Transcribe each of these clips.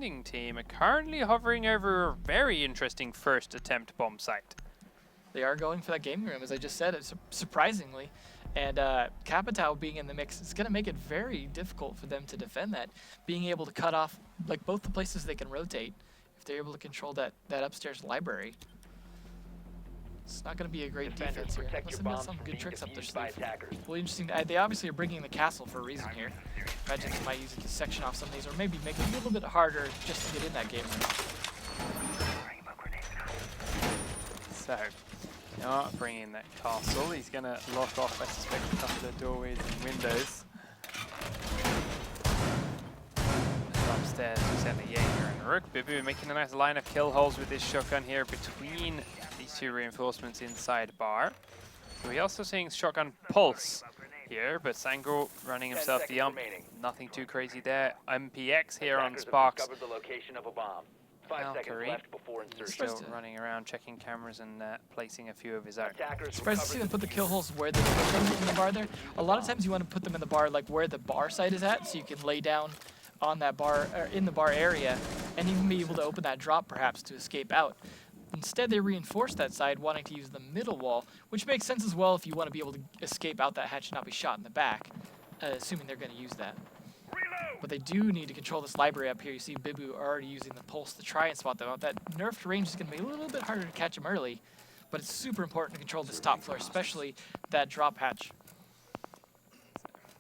team are currently hovering over a very interesting first attempt bomb site. They are going for that gaming room, as I just said, surprisingly. And Capitao being in the mix is going to make it very difficult for them to defend that. Being able to cut off like both the places they can rotate, if they're able to control that upstairs library. It's not going to be a great defense here. Unless they've got some good tricks up their sleeve. Well, interesting. They obviously are bringing the castle for a reason here. Imagine they might use it to section off some of these, or maybe make it a little bit harder just to get in that game room. So, not bringing that castle. He's going to lock off, I suspect, a couple of doorways and windows. Upstairs, we send the Jaeger and Rook. Bibu making a nice line of kill holes with this shotgun here between these two reinforcements inside bar. So we're also seeing shotgun pulse here, but Sangro running himself the nothing too crazy there. MPX here on Sparks. Still running around, checking cameras and placing a few of his own. Surprised to see them put the kill holes where they put them in the bar there. A lot of times you want to put them in the bar like where the bar site is at, so you can lay down on that bar, or in the bar area, and even be able to open that drop perhaps to escape out. Instead, they reinforce that side, wanting to use the middle wall, which makes sense as well if you want to be able to escape out that hatch and not be shot in the back, assuming they're going to use that. But they do need to control this library up here. You see Bibu already using the pulse to try and spot them out. That nerfed range is going to be a little bit harder to catch them early, but it's super important to control this top floor, especially that drop hatch.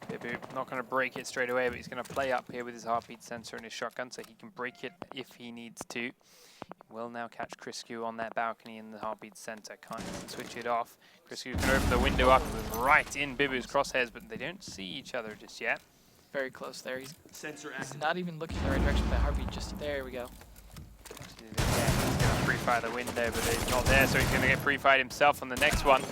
Bibu not going to break it straight away, but he's going to play up here with his heartbeat sensor and his shotgun so he can break it if he needs to. He will now catch Criscu on that balcony in the heartbeat center. Can't switch it off. Criscu can open the window up right in Bibu's crosshairs, but they don't see each other just yet. Very close there. He's not even looking in the right direction with that heartbeat. Just there we go. He's going to pre-fire the window, but he's not there, so he's going to get pre-fired himself on the next one.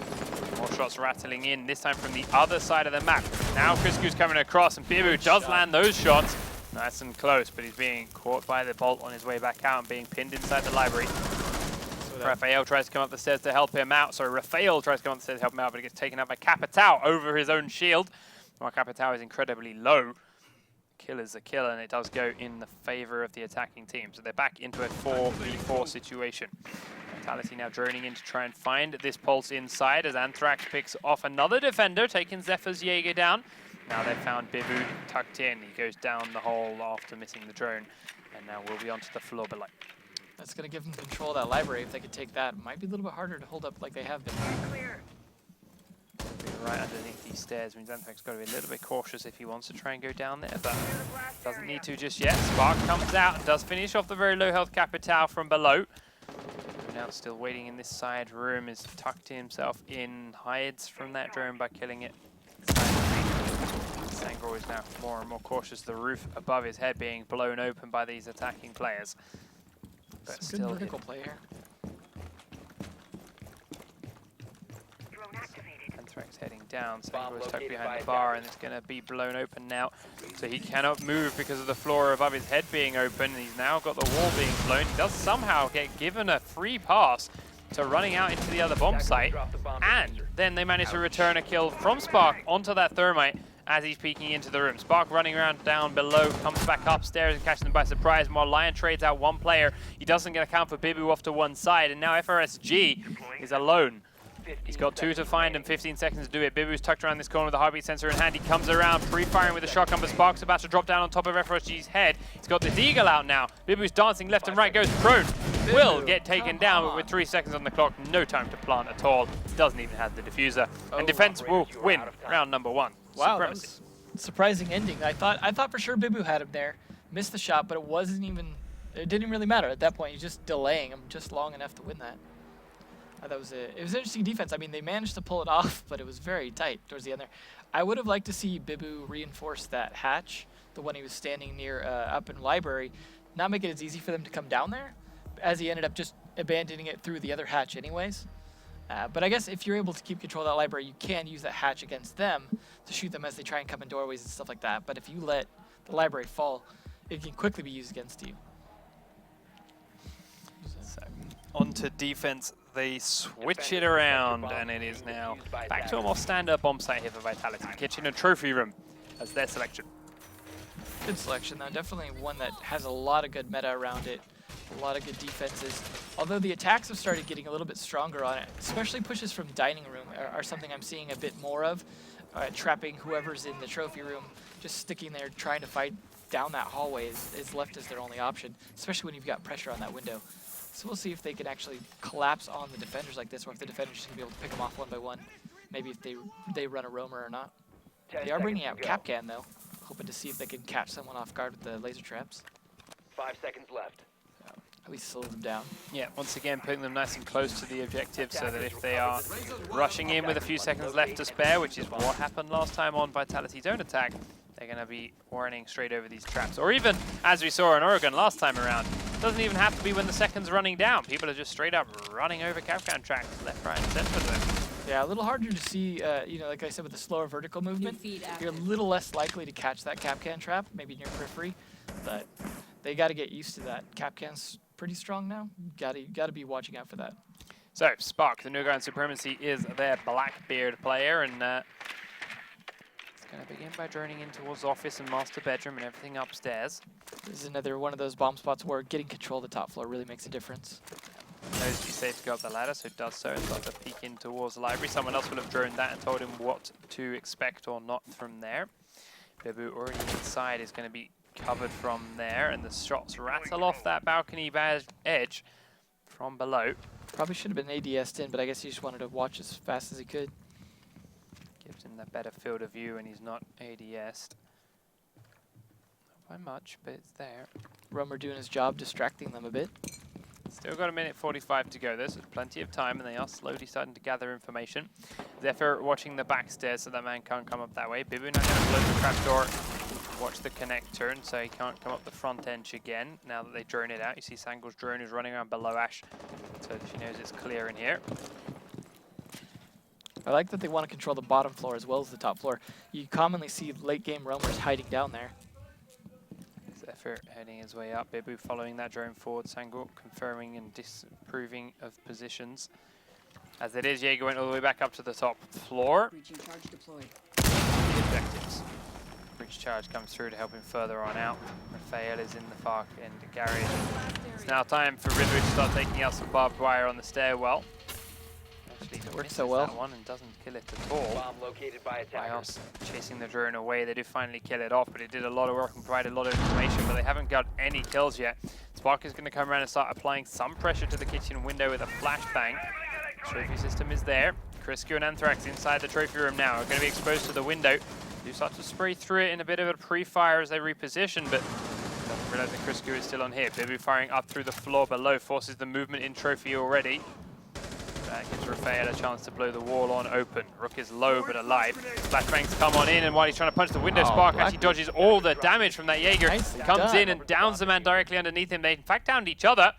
More shots rattling in, this time from the other side of the map. Now Criscu's coming across, and Bibu does land those shots. Nice and close, but he's being caught by the bolt on his way back out and being pinned inside the library. Rafael tries to come up the stairs to help him out. Sorry, Rafael tries to come up the stairs to help him out, but he gets taken out by Capitao over his own shield. While Capitao is incredibly low. Kill is a kill, and it does go in the favor of the attacking team. So they're back into a 4v4 situation. Vitality now droning in to try and find this pulse inside as Anthrax picks off another defender, taking Zephyr's Jaeger down. Now they've found Bibu tucked in. He goes down the hole after missing the drone, and now we'll be onto the floor below. That's going to give them control of that library. If they could take that, it might be a little bit harder to hold up like they have been. Right underneath these stairs means Anthrax got to be a little bit cautious if he wants to try and go down there, but doesn't need to just yet. Spark comes out and does finish off the very low health Capitao from below. Now still waiting in this side room, is tucked himself in, hides from that drone by killing it. Sangro is now more and more cautious, the roof above his head being blown open by these attacking players. But some good vertical play here. Anthrax heading down, Sangro is tucked behind the bar and it's going to be blown open now. So he cannot move because of the floor above his head being open. He's now got the wall being blown. He does somehow get given a free pass to running out into the other bomb site. And then they manage to return a kill from Spark onto that thermite as he's peeking into the room. Spark running around down below, comes back upstairs and catches them by surprise. While Lion trades out one player, he doesn't get a count for Bibu off to one side. And now FRSG is alone. He's got 2 to find and 15 seconds to do it. Bibu's tucked around this corner with the heartbeat sensor in hand. He comes around, pre-firing with a shotgun, but Spark's about to drop down on top of FRSG's head. He's got the deagle out now. Bibu's dancing left and right, goes prone. Will get taken down, but with 3 seconds on the clock, no time to plant at all. Doesn't even have the diffuser. And defense will win round number 1. Wow, that was a surprising ending. I thought for sure Bibu had him there. Missed the shot, but it didn't even really matter at that point. He's just delaying him just long enough to win that. It was an interesting defense. I mean, they managed to pull it off, but it was very tight towards the end there. I would have liked to see Bibu reinforce that hatch, the one he was standing near up in library, not make it as easy for them to come down there, as he ended up just abandoning it through the other hatch anyways. But I guess if you're able to keep control of that library, you can use that hatch against them to shoot them as they try and come in doorways and stuff like that. But if you let the library fall, it can quickly be used against you. So, on to defense. They switch it around, and it is now back to a more standard bomb site here for Vitality. Kitchen and Trophy Room as their selection. Good selection though, definitely one that has a lot of good meta around it, a lot of good defenses. Although the attacks have started getting a little bit stronger on it, especially pushes from dining room are something I'm seeing a bit more of. Trapping whoever's in the trophy room, just sticking there trying to fight down that hallway is left as their only option, especially when you've got pressure on that window. So we'll see if they can actually collapse on the defenders like this, or if the defenders just gonna be able to pick them off one by one. Maybe if they run a roamer or not. They are bringing out Capcan though, hoping to see if they can catch someone off guard with the laser traps. 5 seconds left. At least slow them down. Yeah, once again putting them nice and close to the objective so that if they are rushing in with a few seconds left to spare, which is what happened last time on Vitality's own attack, they're going to be running straight over these traps. Or even, as we saw in Oregon last time around, it doesn't even have to be when the second's running down. People are just straight up running over Capcan tracks left, right, and center of them. Yeah, a little harder to see, you know, like I said, with the slower vertical movement, you're a little less likely to catch that Capcan trap, maybe in your periphery, but they got to get used to that. Capcan's pretty strong now. Got to be watching out for that. So, Spark, the new guy in Supremacy, is their Blackbeard player, and it's going to begin by droning in towards the office and master bedroom and everything upstairs. This is another one of those bomb spots where getting control of the top floor really makes a difference. Knows to be safe to go up the ladder, so does so and starts to peek in towards the library. Someone else will have droned that and told him what to expect or not from there. Bibu already inside is going to be covered from there, and the shots rattle off that balcony edge from below. Probably should have been ADS'd in, but I guess he just wanted to watch as fast as he could. Gives him that better field of view, and he's not ADS'd. Not by much, but it's there. Romer doing his job, distracting them a bit. Still got a minute 45 to go. There's plenty of time, and they are slowly starting to gather information. Zephyr watching the back stairs so that man can't come up that way. Bibu now going to close the trapdoor. Watch the connect turn, so he can't come up the front edge again. Now that they drone it out, you see Sangle's drone is running around below Ash, so she knows it's clear in here. I like that they want to control the bottom floor as well as the top floor. You commonly see late game roamers hiding down there. Zephyr heading his way up. Bibu following that drone forward. Sangle confirming and disproving of positions. As it is, Jaeger went all the way back up to the top floor. Breaching charge deployed. The objectives. Breach charge comes through to help him further on out. Raphael is in the far end garage. It's now time for Bibu to start taking out some barbed wire on the stairwell. Actually, It works so well. That one and doesn't kill it at all. Bomb located by attackers. Bios chasing the drone away. They do finally kill it off, but it did a lot of work and provided a lot of information, but they haven't got any kills yet. Spark is going to come around and start applying some pressure to the kitchen window with a flashbang. Trophy system is there. Crisco and Anthrax inside the trophy room now are going to be exposed to the window. Do start to spray through it in a bit of a pre-fire as they reposition, but doesn't realize that Crisco is still on here. Bibu firing up through the floor below, forces the movement in trophy already. That gives Raphael a chance to blow the wall on open. Rook is low but alive. Flashbangs come on in, and while he's trying to punch the window, Spark actually dodges all the damage from that Jaeger. Comes in and downs the man directly underneath him. They in fact downed each other.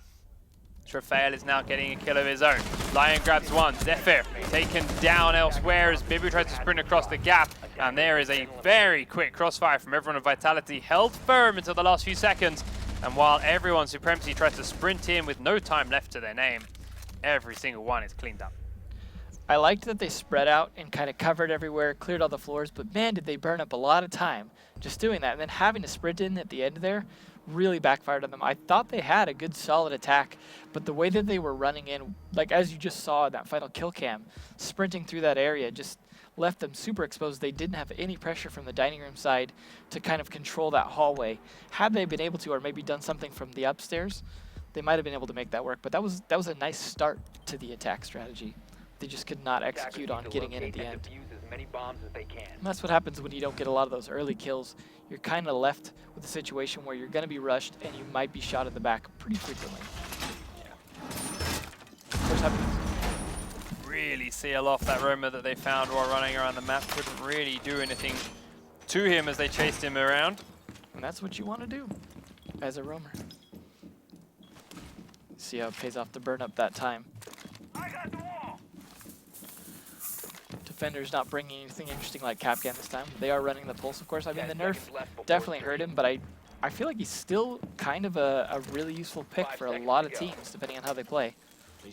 Raphael is now getting a kill of his own. Lion grabs one. Zephyr taken down elsewhere as Bibu tries to sprint across the gap. And there is a very quick crossfire from everyone of Vitality, held firm until the last few seconds. And while everyone Supremacy tries to sprint in with no time left to their name, every single one is cleaned up. I liked that they spread out and kind of covered everywhere, cleared all the floors, but man, did they burn up a lot of time just doing that. And then having to sprint in at the end there really backfired on them. I thought they had a good solid attack, but the way that they were running in, like as you just saw in that final kill cam, sprinting through that area just left them super exposed. They didn't have any pressure from the dining room side to kind of control that hallway. Had they been able to, or maybe done something from the upstairs, they might have been able to make that work. But that was a nice start to the attack strategy. They just could not execute on getting in at the end. And that's what happens when you don't get a lot of those early kills. You're kind of left with a situation where you're going to be rushed and you might be shot in the back pretty frequently. What's happening? Really seal off that roamer that they found while running around the map. Couldn't really do anything to him as they chased him around. And that's what you want to do as a roamer. See how it pays off to burn up that time. Defender's not bringing anything interesting like Capcan this time. They are running the pulse, of course. I mean, the nerf definitely hurt him, but I feel like he's still kind of a really useful pick for a lot of teams, depending on how they play. You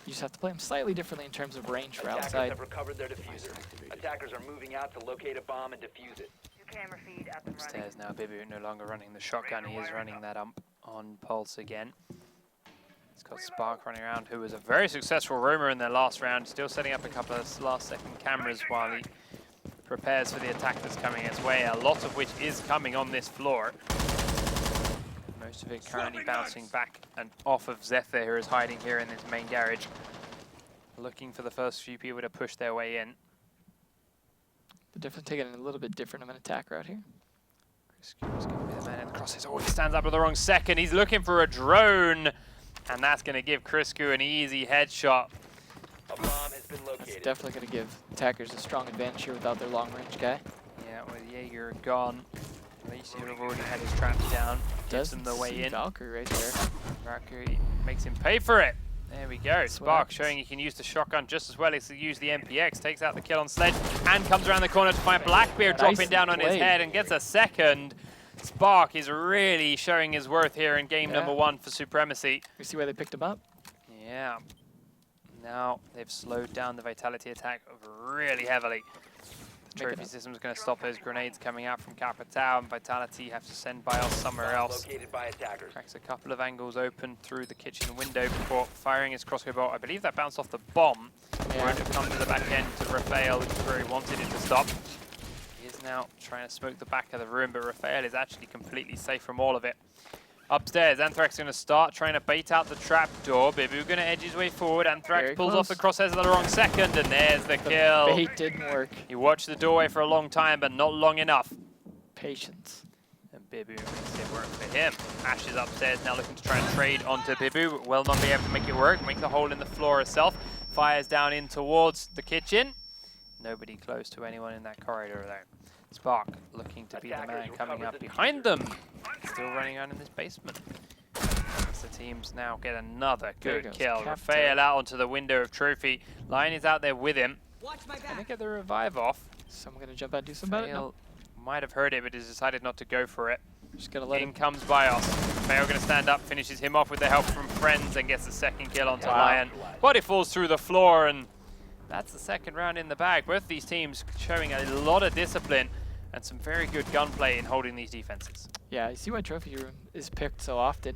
just have to play him slightly differently in terms of range for outside. Have recovered their diffuser. Attackers are moving out to locate a bomb and defuse it. camera feed up and running. Upstairs now, Bibu no longer running the shotgun. He is running that ump on Pulse again. He's got Spark running around, who was a very successful roamer in their last round, still setting up a couple of last-second cameras while he prepares for the attack that's coming his way, a lot of which is coming on this floor. Most of it currently bouncing back and off of Zephyr, who is hiding here in this main garage, looking for the first few people to push their way in. They're definitely taking a little bit different of an attack route here. Chris is going to be the man in the crosses. Oh, he stands up at the wrong second. He's looking for a drone, and that's going to give Criscu an easy headshot. A bomb has been That's located. definitely going to give attackers a strong advantage here without their long-range guy. Yeah, with Jaeger gone, at least he'll have already had his traps down. Gives him the way see in. Valkyrie right there. Valkyrie makes him pay for it. There we go. That's what Spark happens. showing he can use the shotgun just as well as he use the MPX. Takes out the kill on Sledge and comes around the corner to find Blackbeard dropping Nicely down on his played. head and gets a second. Spark is really showing his worth here in game number 1 for Supremacy. You see why they picked him up? Yeah. Now they've slowed down the Vitality attack really heavily. The Make it trophy up. system is going to stop those grenades coming out from Capitao, and Vitality have to send Bios somewhere Bomb else. located by attackers. Cracks a couple of angles open through the kitchen window before firing his crossbow bolt. I believe that bounced off the bomb. Yeah. Won't have come to the back end to Rafael, which is where he wanted it to stop. He is now trying to smoke the back of the room, but Rafael is actually completely safe from all of it. Upstairs, Anthrax going to start trying to bait out the trap door. Bibu going to edge his way forward. Anthrax Very pulls off the close. crosshairs at the wrong second, and there's the kill. Bait didn't work. He watched the doorway for a long time, but not long enough. Patience. And Bibu makes it work for him. Ash is upstairs now looking to try and trade onto Bibu. Will not be able to make it work. Makes a hole in the floor herself. Fires down in towards the kitchen. Nobody close to anyone in that corridor though. Spark looking to be the man coming up behind them. Still running around in this basement. As the teams now get another There good goes kill. Captain. Rafael out onto the window of Trophy. Lion is out there with him. Can they get the revive off? Someone going to jump out and do something about it? No. Might have heard it, but has decided not to go for it. Just going to let In him. comes Bios. Fail going to stand up, finishes him off with the help from friends, and gets the second kill onto Wow. Lion. Body falls through the floor, and that's the second round in the bag. Both these teams showing a lot of discipline and some very good gunplay in holding these defenses. Yeah, you see why Trophy Room is picked so often.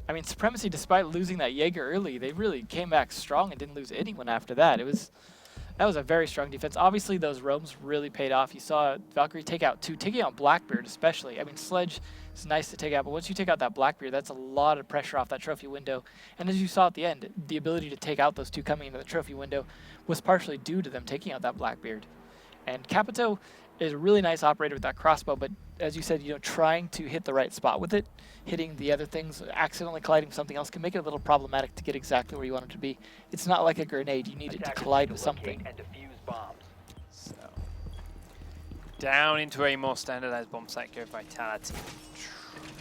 I mean, Supremacy, despite losing that Jaeger early, they really came back strong and didn't lose anyone after that. That was a very strong defense. Obviously, those roams really paid off. You saw Valkyrie take out 2, taking out Blackbeard especially. I mean, Sledge is nice to take out, but once you take out that Blackbeard, that's a lot of pressure off that trophy window. And as you saw at the end, the ability to take out those 2 coming into the trophy window was partially due to them taking out that Blackbeard. And Capito is a really nice operator with that crossbow, but as you said, trying to hit the right spot with it, hitting the other things, accidentally colliding with something else can make it a little problematic to get exactly where you want it to be. It's not like a grenade. You need it to Attackers collide need with to locate something. and defuse bombs. So, down into a more standardized bomb site go Vitality.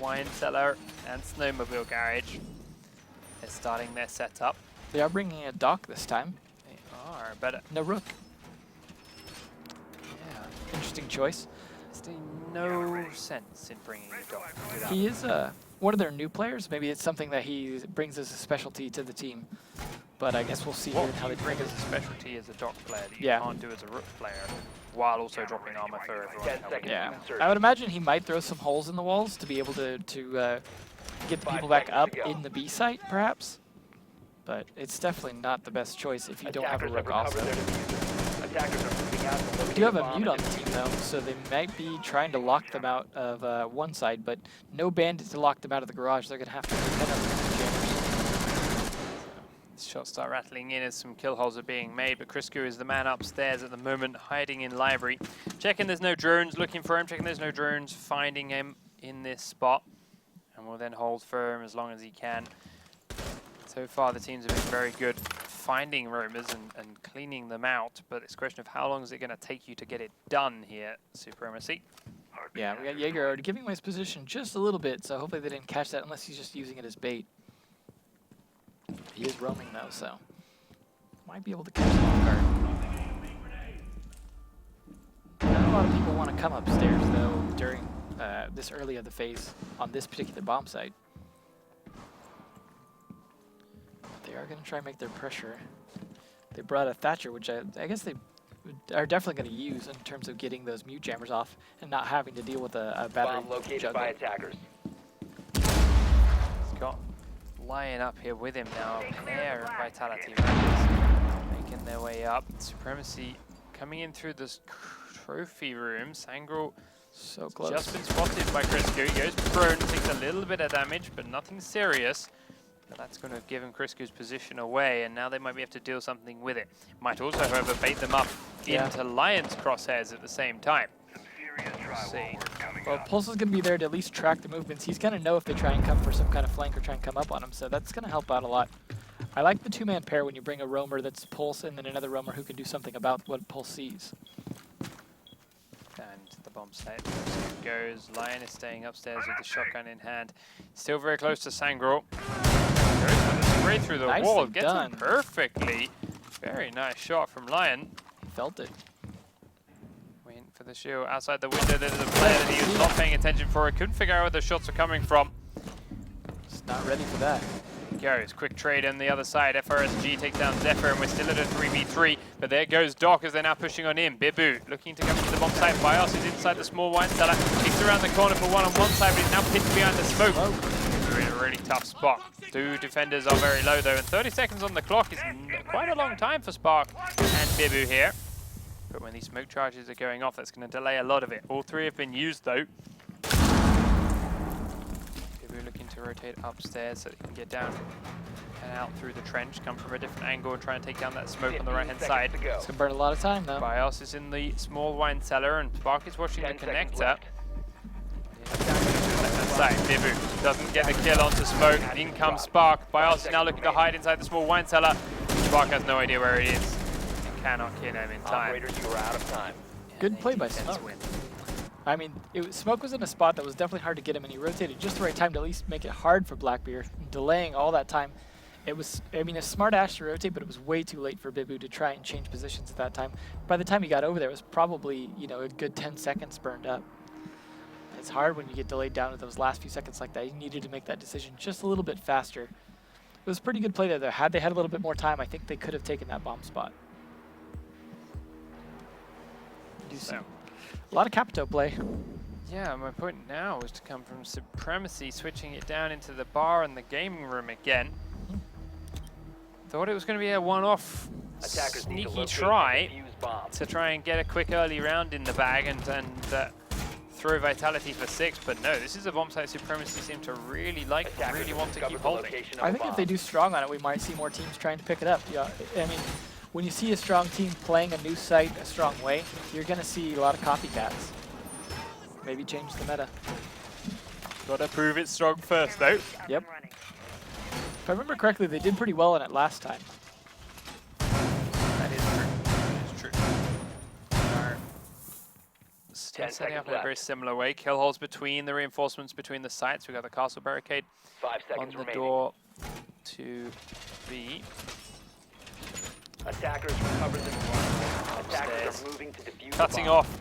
Wine cellar and snowmobile garage. They're starting their setup. They are bringing a dock this time. They are, but No rook. yeah, Interesting choice. there's no sense in bringing a dog without. He is one of their new players. Maybe it's something that he brings as a specialty to the team. But I guess we'll see here What how you they bring as a specialty as a dock player that you Yeah. can't do as a rook player, while also dropping armor for everyone. 10 coming seconds. in. Yeah, Insert. I would imagine he might throw some holes in the walls to be able to get the 5 people back seconds up to go. in the B site, perhaps. But it's definitely not the best choice if you don't have a Attackers rook have also. recovered their diffuser. Attackers are moving out to We locate do have a a bomb mute on and the team defuse though, it. so they might be trying to lock them out of one side, but no bandit to lock them out of the garage. They're gonna have to depend on the jammers. Shots start rattling in as some kill holes are being made, but Criscu is the man upstairs at the moment, hiding in library. Checking there's no drones, looking for him, checking there's no drones, finding him in this spot. And will then hold firm as long as he can. So far the teams have been very good finding roamers and cleaning them out, but it's a question of how long is it going to take you to get it done here, Supremacy. Yeah, we got Jaeger already giving away his position just a little bit, so hopefully they didn't catch that unless he's just using it as bait. He is roaming though, so might be able to catch him off guard. Not a lot of people want to come upstairs though during this early of the phase on this particular bomb site. But they are going to try and make their pressure. They brought a Thatcher, which I guess it are definitely going to use in terms of getting those mute jammers off and not having to deal with a battery Bomb located juggle. by attackers. He's got Lion up here with him now. A pair of Vitality Raiders making their way up. Supremacy coming in through this trophy room. Sangrel So close. just been spotted by Crisco. He goes prone, takes a little bit of damage, but nothing serious. But that's going to have given Crisco's position away, and now they might be able to deal something with it. Might also, however, bait them up into Lion's crosshairs at the same time. Let's see. Well, Pulse is going to be there to at least track the movements. He's going to know if they try and come for some kind of flank or try and come up on him, so that's going to help out a lot. I like the two-man pair when you bring a roamer that's Pulse and then another roamer who can do something about what Pulse sees. And the bomb site goes. Lion is staying upstairs with the shotgun in hand. Still very close to Sangrel. Goes with a spray through the wall. Nicely Gets done. him perfectly. Very nice shot from Lion. He felt it. Waiting for the shield. Outside the window, there's a player that he was not paying attention for. Couldn't figure out where the shots were coming from. Just not ready for that. Goes. Quick trade on the other side. FRSG takes down Zephyr, and we're still at a 3v3. But there goes Doc as they're now pushing on in. Bibu looking to come into the bomb site. Bios is inside the small wine cellar. Kicks around the corner for one on one side, but he's now pinned behind the smoke. We're in a really tough spot. Two defenders are very low though, and 30 seconds on the clock is quite a long time for Spark and Bibu here. But when these smoke charges are going off, that's going to delay a lot of it. All three have been used though. Bibu looking to rotate upstairs so he can get down and out through the trench, come from a different angle and try and take down that smoke on the right-hand side. It's going to burn a lot of time though. Bios is in the small wine cellar and Spark is watching the 10 seconds connector. left. Left-hand side, Bibu doesn't get the kill onto smoke. In comes Spark. Bios is now looking to hide inside the small wine cellar. Spark has no idea where he is and cannot kill him in time. Operators, you are out of time. Good play by 18 Smoke. win. I mean, Smoke was in a spot that was definitely hard to get him, and he rotated just the right time to at least make it hard for Blackbeard, delaying all that time. It was, I mean, a smart ass to rotate, but it was way too late for Bibu to try and change positions at that time. By the time he got over there, it was probably, you know, a good 10 seconds burned up. It's hard when you get delayed down to those last few seconds like that. You needed to make that decision just a little bit faster. It was a pretty good play there, though. Had they had a little bit more time, I think they could have taken that bomb spot. So, A lot of Capito play. yeah, my point now was to come from Supremacy, switching it down into the bar and the gaming room again. Thought it was going to be a one-off Attackers need to sneaky locate try and defuse bombs. to try and get a quick early round in the bag and throw Vitality for 6, but no, this is a bomb site Supremacy seem to really like and Attackers really have want to keep discovered the holding. location of I a think if bomb. they do strong on it, we might see more teams trying to pick it up. Yeah, I mean, when you see a strong team playing a new site a strong way, you're going to see a lot of copycats. Maybe change the meta. Gotta prove it's strong first though. Yep. If I remember correctly, they did pretty well in it last time. That is true. That is true. Are still 10 setting up seconds in a very left. similar way. Kill holes between the reinforcements between the sites. We got the castle barricade 5 on seconds the remaining. door to B. Attackers recovered the bomb. Attackers Upstairs. are moving to defuse Cutting the bomb. off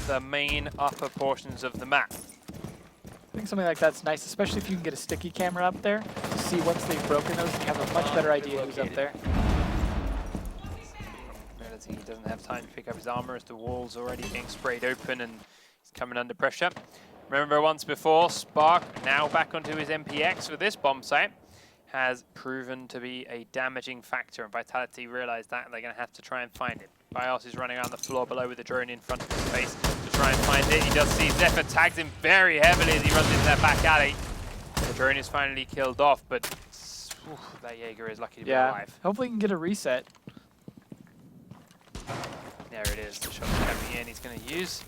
the main upper portions of the map. I think something like that's nice, especially if you can get a sticky camera up there to see once they've broken those and you have a much better idea who's up there. Realizing he doesn't have time to pick up his armor as the wall's already being sprayed open and he's coming under pressure. Remember once before, Spark, now back onto his MPX for this bomb site, has proven to be a damaging factor, and Vitality realized that and they're going to have to try and find it. Bios is running around the floor below with the drone in front of his face to try and find it. He does see Zephyr tags him very heavily as he runs into that back alley. The drone is finally killed off, but that Jaeger is lucky to be alive. Hopefully he can get a reset. There it is, the shot's coming in. He's going to use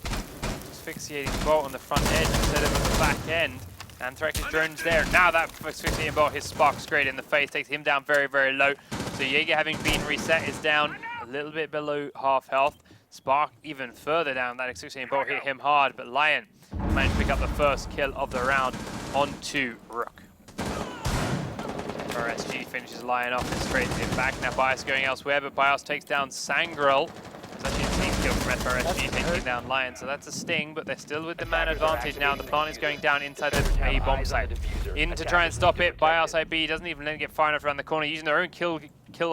asphyxiating bolt on the front edge instead of at the back end. Anthrax's drone's there. Now that asphyxiating bolt hits Spark straight in the face, takes him down very, very low. So Jaeger, having been reset, is down a little bit below half health. Spark even further down. That asphyxiating bolt hit him hard, but Lion managed to pick up the first kill of the round onto Rook. RSG finishes Lion off and straightens him back. Now Bios going elsewhere, but Bios takes down Sangrel. It's actually a team kill from FRSG taking down Lion, so that's a sting, but they're still with the man advantage now. The plant is going down inside the A bomb site. In to try and stop it, Bios IB doesn't even let it get far enough around the corner, using their own kill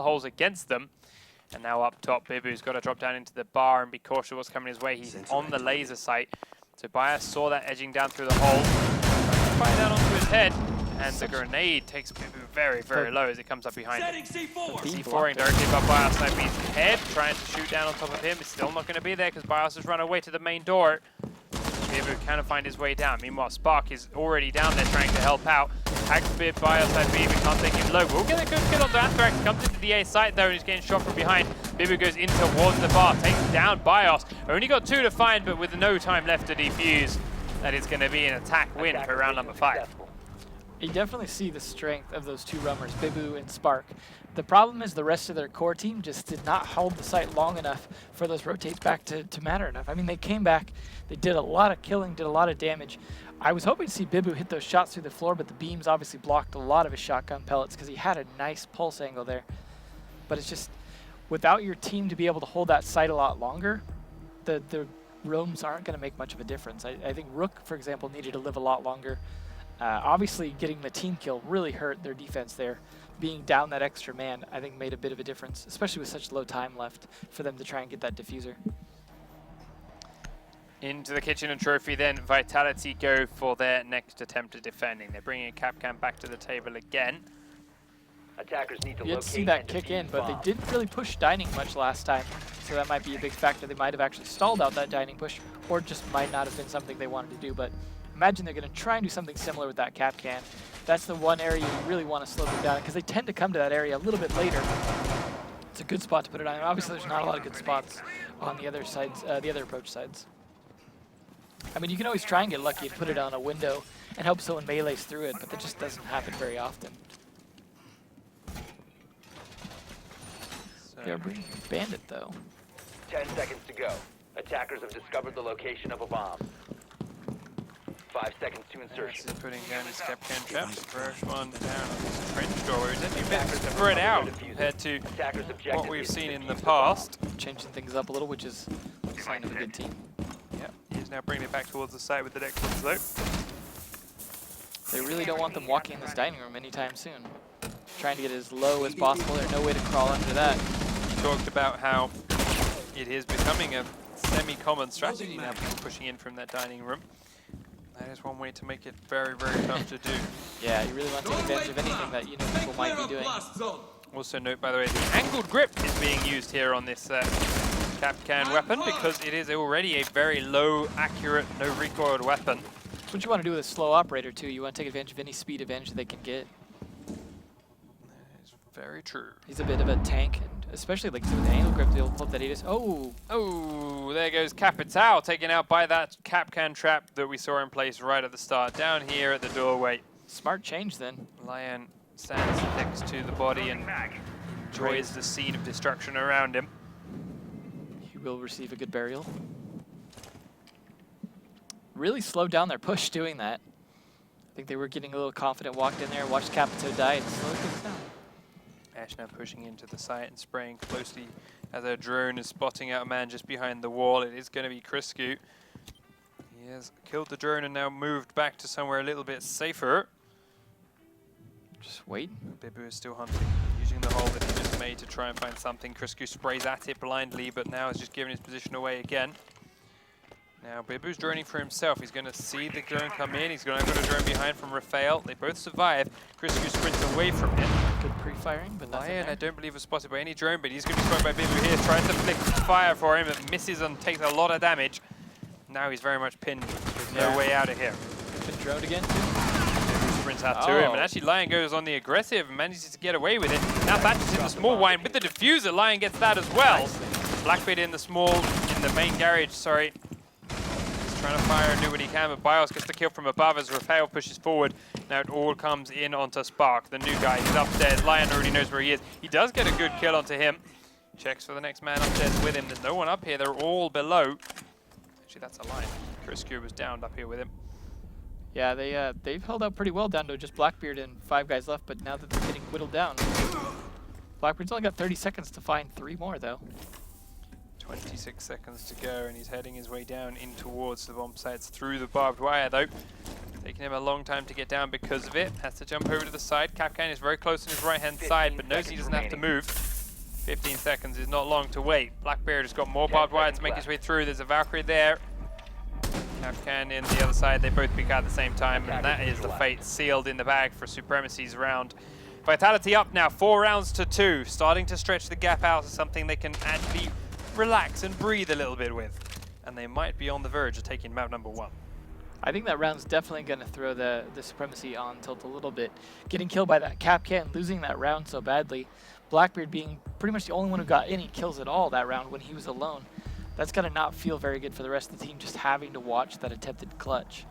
holes against them. And now up top, Bibu's got to drop down into the bar and be cautious what's coming his way. He's on the laser sight. So Bias saw that edging down through the hole. Fire down onto his head. And the grenade takes Bibu very, very low as it comes up behind him. C4ing directly above Bias. Sniping's head, trying to shoot down on top of him. It's still not going to be there because Bias has run away to the main door. Bibu can find his way down. Meanwhile, Spark is already down there trying to help out. Hacked bit by outside B, we can't take him low. We'll get a good kill on the Anthrax. Comes into the A site though, and he's getting shot from behind. Bibu goes in towards the bar, takes down BIOS. Only got 2 to find, but with no time left to defuse, that is going to be an attack win for round number 5. You definitely see the strength of those 2 rummers, Bibu and Spark. The problem is the rest of their core team just did not hold the site long enough for those rotates back to matter enough. I mean, they came back, they did a lot of killing, did a lot of damage. I was hoping to see Bibu hit those shots through the floor, but the beams obviously blocked a lot of his shotgun pellets because he had a nice pulse angle there. But it's just, without your team to be able to hold that site a lot longer, the rooms aren't going to make much of a difference. I think Rook, for example, needed to live a lot longer. Obviously, getting the team kill really hurt their defense there. Being down that extra man, I think, made a bit of a difference, especially with such low time left for them to try and get that diffuser. Into the kitchen and trophy then, Vitality go for their next attempt at defending. They're bringing Capcan back to the table again. Attackers need to you had to see that kick in, but they didn't really push dining much last time, so that might be a big factor. They might have actually stalled out that dining push, or just might not have been something they wanted to do, but imagine they're going to try and do something similar with that Capcan. That's the one area you really want to slow them down, because they tend to come to that area a little bit later. It's a good spot to put it on. Obviously, there's not a lot of good spots on the other sides, the other approach sides. I mean, you can always try and get lucky and put it on a window and hope someone melees through it, but that just doesn't happen very often. They're bringing Bandit, though. 10 seconds to go. Attackers have discovered the location of a bomb. 5 seconds to insertion. This is putting down his Capcan traps. First one down on this trench door. We're definitely a bit spread out compared to what we've seen in the past. Changing things up a little, which is a sign of a good team. Yeah, he's now bringing it back towards the site with the next ones though. They really don't want them walking in this dining room anytime soon. Trying to get as low as possible. There's no way to crawl under that. He talked about how it is becoming a semi-common strategy now, people pushing in from that dining room. That is one way to make it very, very tough to do. Yeah, you really want to take advantage of anything that people might be doing. Also note, by the way, the angled grip is being used here on this Capcan weapon because it is already a very low, accurate, no recoiled weapon. That's what you want to do with a slow operator too. You want to take advantage of any speed advantage they can get. That is very true. He's a bit of a tank, and especially like with the angle grip, they'll flip that Aegis. Oh, there goes Capital, taken out by that Capcan trap that we saw in place right at the start. Down here at the doorway. Smart change then. Lion stands next to the body and enjoys the scene of destruction around him. He will receive a good burial. Really slowed down their push doing that. I think they were getting a little confident, walked in there, watched Capito die, and slowed things down. Ash now pushing into the site and spraying closely as our drone is spotting out a man just behind the wall. It is going to be Criscu. He has killed the drone and now moved back to somewhere a little bit safer. Just wait. Bibu is still hunting, using the hole that he just made to try and find something. Criscu sprays at it blindly, but now has just given his position away again. Now Bibu's droning for himself. He's going to see the drone come in. He's going to have a drone behind from Rafael. They both survive. Criscu sprints away from him. Good pre-firing, but nothing Lion, there. I don't believe was spotted by any drone, but he's going to be spotted by Bibu here. Tries to flick fire for him. It misses and takes a lot of damage. Now he's very much pinned. There's no way out of here. Been droned again too. Bibu sprints out to him, and actually Lion goes on the aggressive and manages to get away with it. Now Thatcher's in the small wine with the diffuser. Lion gets that as well. Blackbeard in the small, in the main garage, sorry. Trying to fire and do what he can, but Bios gets the kill from above as Rafael pushes forward. Now it all comes in onto Spark, the new guy. He's upstairs. Lion already knows where he is. He does get a good kill onto him. Checks for the next man upstairs with him. There's no one up here. They're all below. Actually, that's a Lion. Criscu was downed up here with him. Yeah, they've held out pretty well down to just Blackbeard and 5 guys left, but now that they're getting whittled down. Blackbeard's only got 30 seconds to find 3 more, though. 26 seconds to go, and he's heading his way down in towards the bomb sites through the barbed wire, though. Taking him a long time to get down because of it. Has to jump over to the side. Capcan is very close on his right-hand side, but knows he doesn't have to move. 15 seconds is not long to wait. Blackbeard has got more barbed wire to make his way through. There's a Valkyrie there. Kapkan in the other side. They both peek out at the same time, and that is the fate sealed in the bag for Supremacy's round. Vitality up now, 4 rounds to 2. Starting to stretch the gap out to something they can actually relax and breathe a little bit with. And they might be on the verge of taking map number 1. I think that round's definitely going to throw the Supremacy on tilt a little bit. Getting killed by that Kapkan, losing that round so badly. Blackbeard being pretty much the only one who got any kills at all that round when he was alone. That's going to not feel very good for the rest of the team, just having to watch that attempted clutch,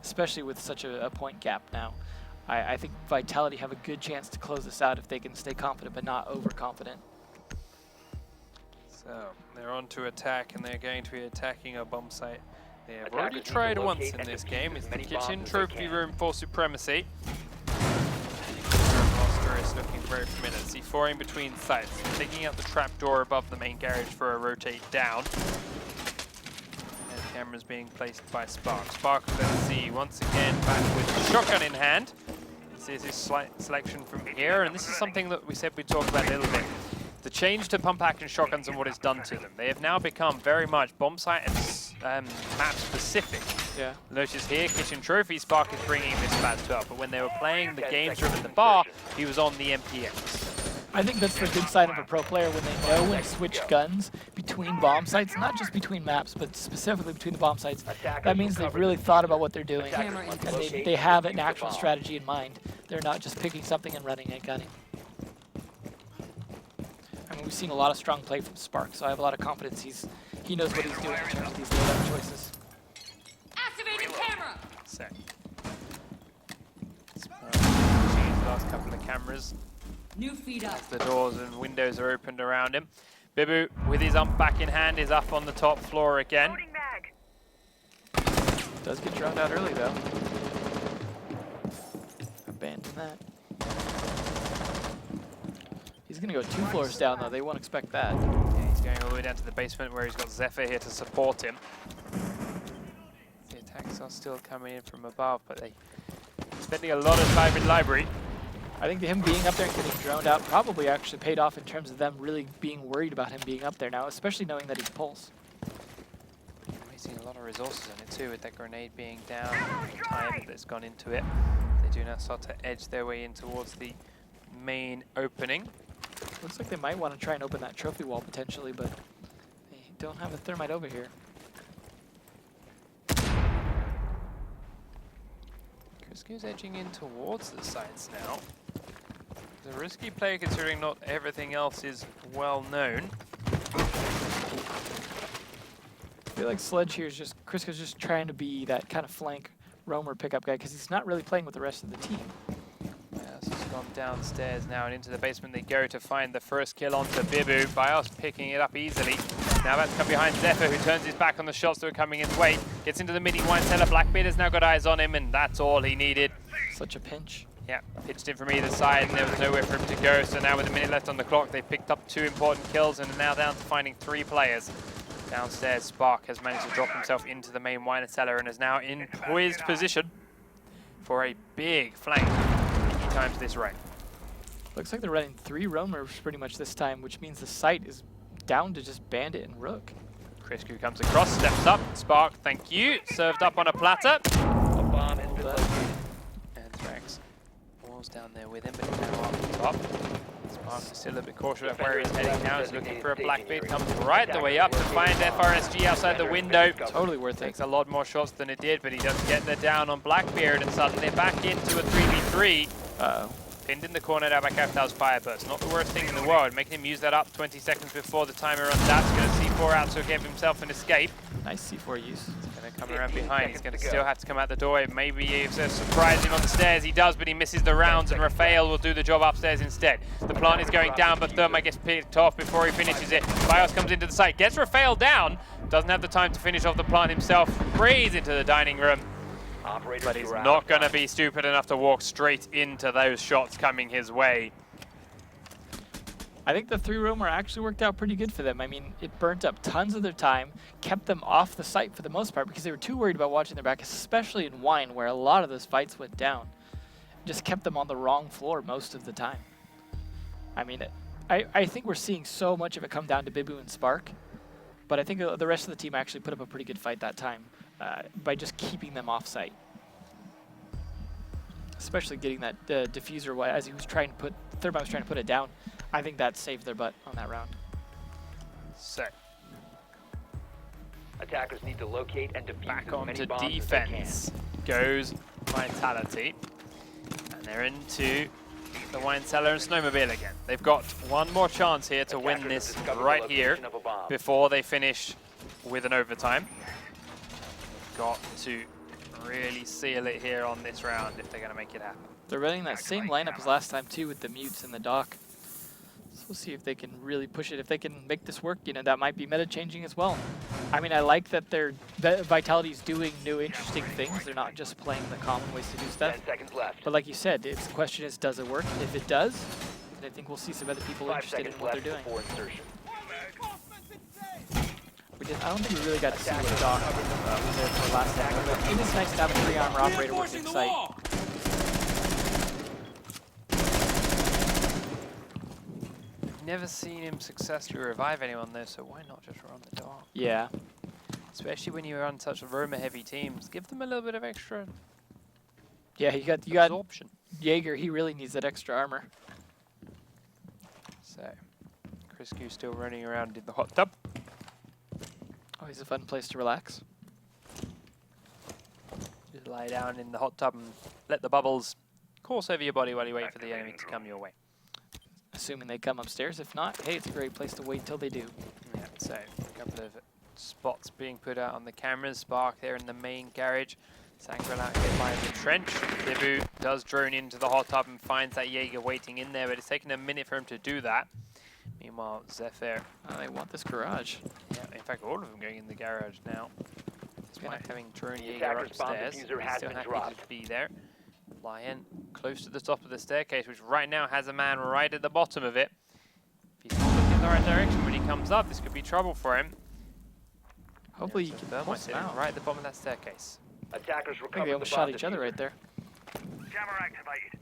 especially with such a point gap now. I think Vitality have a good chance to close this out if they can stay confident but not overconfident. So they're on to attack, and they're going to be attacking a bomb site. They have already tried once in this game. It's the kitchen trophy room for Supremacy. Monster is looking very familiar. C4 in between sites, taking out the trapdoor above the main garage for a rotate down. And cameras being placed by Spark. Spark, let's see, once again back with the shotgun in hand. This is his selection from here, and this is something that we said we'd talk about a little bit. The change to pump action shotguns and what it's done to them. They have now become very much bomb site and map specific. Yeah. Notice here, Kitchen Trophy, Spark is bringing this bad to up, but when they were playing the games room at the bar, he was on the MPX. I think that's the good sign of a pro player when they know when to switch guns between bomb sites, not just between maps, but specifically between the bomb sites. That means they've really thought about what they're doing, and they have an actual strategy in mind. They're not just picking something and running and gunning. I mean, we've seen a lot of strong play from Spark, so I have a lot of confidence he knows what he's doing in terms of these layout choices. Activating camera. Sec. Spark changed the last couple of cameras. New feed up. The doors and windows are opened around him. Bibu, with his ump back in hand, is up on the top floor again. Does get drowned out early, though. Abandon that. He's going to go 2 floors down, though. They won't expect that. Yeah, he's going all the way down to the basement where he's got Zephyr here to support him. The attacks are still coming in from above, but they're spending a lot of time in library. I think him being up there and getting droned out probably actually paid off in terms of them really being worried about him being up there now, especially knowing that he's pulse. Wasting a lot of resources on it too, with that grenade being down, the time that's gone into it. They do now start to edge their way in towards the main opening. Looks like they might want to try and open that trophy wall potentially, but they don't have a thermite over here. Crisco's edging in towards the sites now. It's a risky play considering not everything else is well known. I feel like Sledge here is Crisco's just trying to be that kind of flank roamer pickup guy because he's not really playing with the rest of the team. Bios has gone downstairs now and into the basement they go to find the first kill onto Bibu. Bios picking it up easily. Now about to come behind Zephyr, who turns his back on the shots that are coming his way. Gets into the mini wine cellar. Blackbeard has now got eyes on him, and that's all he needed. Such a pinch. Yeah, pitched in from either side, and there was nowhere for him to go. So now with a minute left on the clock, they picked up 2 important kills and are now down to finding 3 players. Downstairs, Spark has managed to drop himself into the main wine cellar and is now in poised position for a big flank any times this right. Looks like they're running 3 roamers pretty much this time, which means the site is down to just Bandit and Rook. Crisco comes across, steps up. Spark, thank you. Served up on a platter. A bomb has been located. And Thrax falls down there with him, but he's now off the top. Spark is still a bit cautious about where he's heading now. He's looking for a Blackbeard. Comes right the way up to find FRSG outside the window. Totally worth it. Takes a lot more shots than it did, but he does get the down on Blackbeard, and suddenly back into a 3v3. Uh-oh. Pinned in the corner now by Capital's Fireburst. Not the worst thing in the world. Making him use that up 20 seconds before the timer runs out. He's going to C4 out to give himself an escape. Nice C4 use. He's going to come around behind. He's going to still have to come out the door. Maybe he's surprising on the stairs. He does, but he misses the rounds, and Raphael will do the job upstairs instead. The plant is going down, but Thermite gets picked off before he finishes it. Bios comes into the site, gets Raphael down. Doesn't have the time to finish off the plant himself. Sprays into the dining room. But he's not going to be stupid enough to walk straight into those shots coming his way. I think the 3 roamer actually worked out pretty good for them. I mean, it burnt up tons of their time, kept them off the site for the most part because they were too worried about watching their back, especially in Wine where a lot of those fights went down. Just kept them on the wrong floor most of the time. I mean, I think we're seeing so much of it come down to Bibu and Spark, but I think the rest of the team actually put up a pretty good fight that time by just keeping them off site. Especially getting that diffuser as he was trying to put, Thurman was trying to put it down. I think that saved their butt on that round. So Attackers need to locate and defuse back as on many to bombs as they defense goes Vitality. And they're into the wine cellar and snowmobile again. They've got one more chance here to win Attackers this have discovered the right here location of a bomb. before they finish with an overtime. Got to really seal it here on this round if they're going to make it happen. They're running that same lineup as last time too, with the mutes and the dock. So we'll see if they can really push it. If they can make this work, you know, that might be meta changing as well. I mean, I like that Vitality's doing new interesting things. They're not just playing the common ways to do stuff. 10 seconds left. But like you said, the question is, does it work? If it does, then I think we'll see some other people 5 interested in seconds what left they're doing. before insertion. I don't think we really got to see what Doc was there for last time, but it is nice to have a 3-armor operator working site. Never seen him successfully revive anyone though, so why not just run the dark? Yeah. Especially when you run such Roma-heavy teams, give them a little bit of extra Yeah, you got absorption. Jaeger. He really needs that extra armor. So, Chris Q still running around in the hot tub. Oh, he's a fun place to relax. Just lie down in the hot tub and let the bubbles course over your body while you wait for the enemy to come your way. Assuming they come upstairs. If not, hey, it's a great place to wait till they do. Yeah, so a couple of spots being put out on the cameras. Spark there in the main garage. Sangrel out here by the trench. Bibu does drone into the hot tub and finds that Jaeger waiting in there, but it's taken a minute for him to do that. Meanwhile, Zephyr. Oh, they want this garage. Yeah, in fact, all of them going in the garage now. Despite having drone The Jaeger attacker's bomb upstairs, diffuser has still been happy dropped. to be there. Lion close to the top of the staircase, which right now has a man right at the bottom of it. If he's not looking in the right direction when he comes up, this could be trouble for him. Hopefully Yeah, you so can Thermite force them sitting out. right at the bottom of that staircase. Attackers I think recovered they the almost bomb shot each other diffuser. right there. Jammer activated.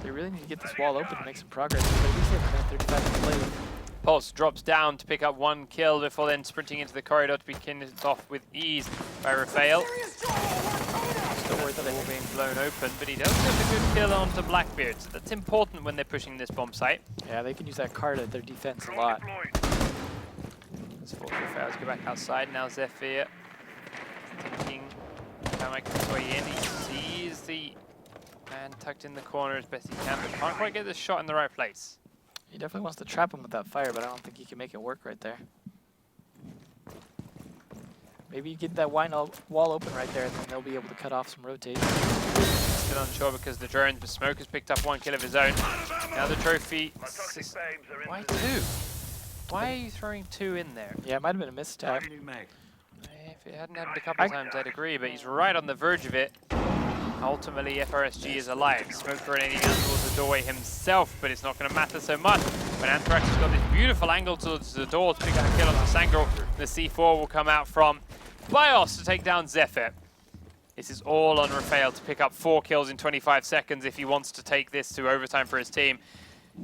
They really need to get this wall open and make some progress. But at least they have a minute 35 to play with. Pulse drops down to pick up one kill before then sprinting into the corridor to be kicked off with ease by Raphael. Still worried that they were being blown open, but he does get a good kill onto Blackbeard, so that's important when they're pushing this bomb site. Yeah, they can use that card at their defense a Drone lot. deployed. Let's force Raphael to go back outside. Now Zephyr thinking how make his way in. He sees the man tucked in the corner as best he can, but can't quite get the shot in the right place. He definitely wants to trap him with that fire, but I don't think he can make it work right there. Maybe you get that wall open right there, and then they'll be able to cut off some rotates. Still unsure because the drones, but Smoke has picked up one kill of his own. Now the trophy. My toxic babes are in Why position. two? Why are you throwing two in there? Yeah, it might have been a misstep. New mag. If it hadn't happened a couple of times, I'd agree, but he's right on the verge of it. Ultimately, FRSG is alive. Smoke grenading out towards the doorway himself, but it's not going to matter so much. When Anthrax has got this beautiful angle towards the door to pick up a kill onto Sangro, the C4 will come out from Bios to take down Zephyr. This is all on Raphael to pick up 4 kills in 25 seconds if he wants to take this to overtime for his team.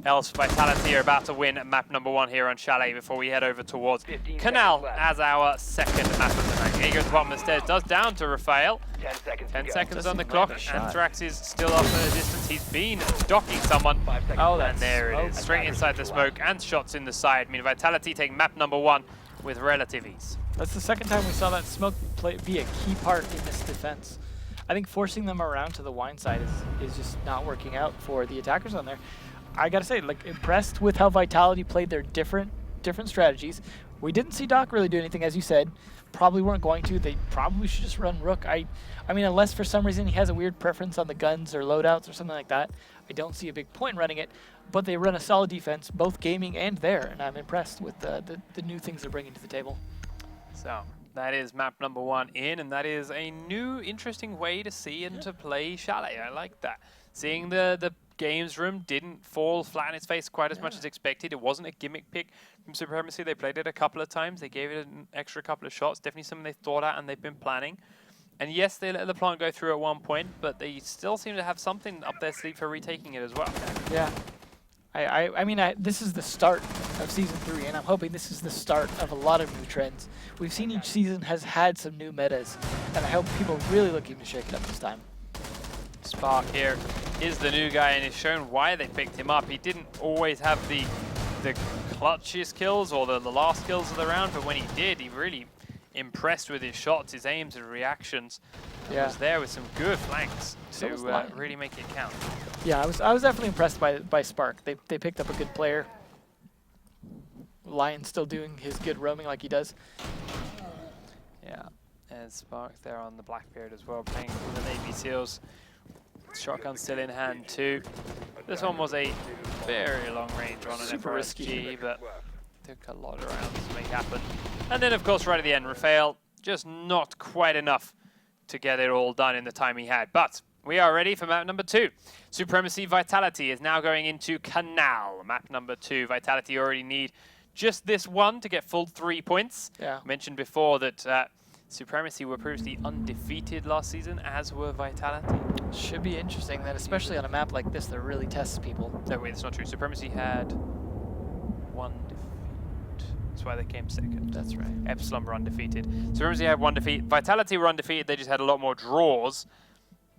Else, Vitality are about to win map number 1 here on Chalet before we head over towards 15 Kanal seconds left. as our second map of the night. Jaeger at the bottom of the stairs does down to Raphael. 10 seconds 10 to go. seconds on the Doesn't clock. like the shot. Anthrax is still off at a distance. He's been docking someone. 5 seconds Oh, left. And there it is, straight inside the smoke and shots in the side. I mean, Vitality taking map number 1 with relative ease. That's the second time we saw that smoke be a key part in this defense. I think forcing them around to the wine side is just not working out for the attackers on there. I gotta say, like, impressed with how Vitality played their different strategies. We didn't see Doc really do anything, as you said. Probably weren't going to. They probably should just run Rook. I mean, unless for some reason he has a weird preference on the guns or loadouts or something like that, I don't see a big point running it. But they run a solid defense, both gaming and there, and I'm impressed with the new things they're bringing to the table. So that is map number 1 in, and that is a new, interesting way to see and to play Chalet. I like that. Seeing the games room didn't fall flat on its face quite as much as expected. It wasn't a gimmick pick from Supremacy. They played it a couple of times. They gave it an extra couple of shots. Definitely something they thought out and they've been planning. And yes, they let the plant go through at one point, but they still seem to have something up their sleeve for retaking it as well. Yeah. I mean, this is the start of Season 3, and I'm hoping this is the start of a lot of new trends. We've seen each season has had some new metas, and I hope people are really looking to shake it up this time. Spark here is the new guy, and it's shown why they picked him up. He didn't always have the clutchiest kills or the last kills of the round, but when he did, he really impressed with his shots, his aims and reactions. Yeah. Was there with some good flanks So was to Lion. really make it count. Yeah, I was definitely impressed by Spark. They picked up a good player. Lion's still doing his good roaming like he does. Yeah, and Spark there on the Blackbeard as well, playing for the Navy SEALs. Shotgun still in hand too. This one was a very long range on an Super risky. FRSG, but took a lot of rounds to make happen. And then of course right at the end, Rafael, just not quite enough to get it all done in the time he had. But we are ready for map number 2. Supremacy Vitality is now going into Kanal. Map number 2. Vitality already need just this one to get full 3 points. Yeah. Mentioned before that Supremacy were previously undefeated last season, as were Vitality. Should be interesting then, especially on a map like this that really tests people. No, wait, that's not true. Supremacy had 1 defeat. That's why they came second. That's right. Epsilon were undefeated. Supremacy had 1 defeat. Vitality were undefeated. They just had a lot more draws.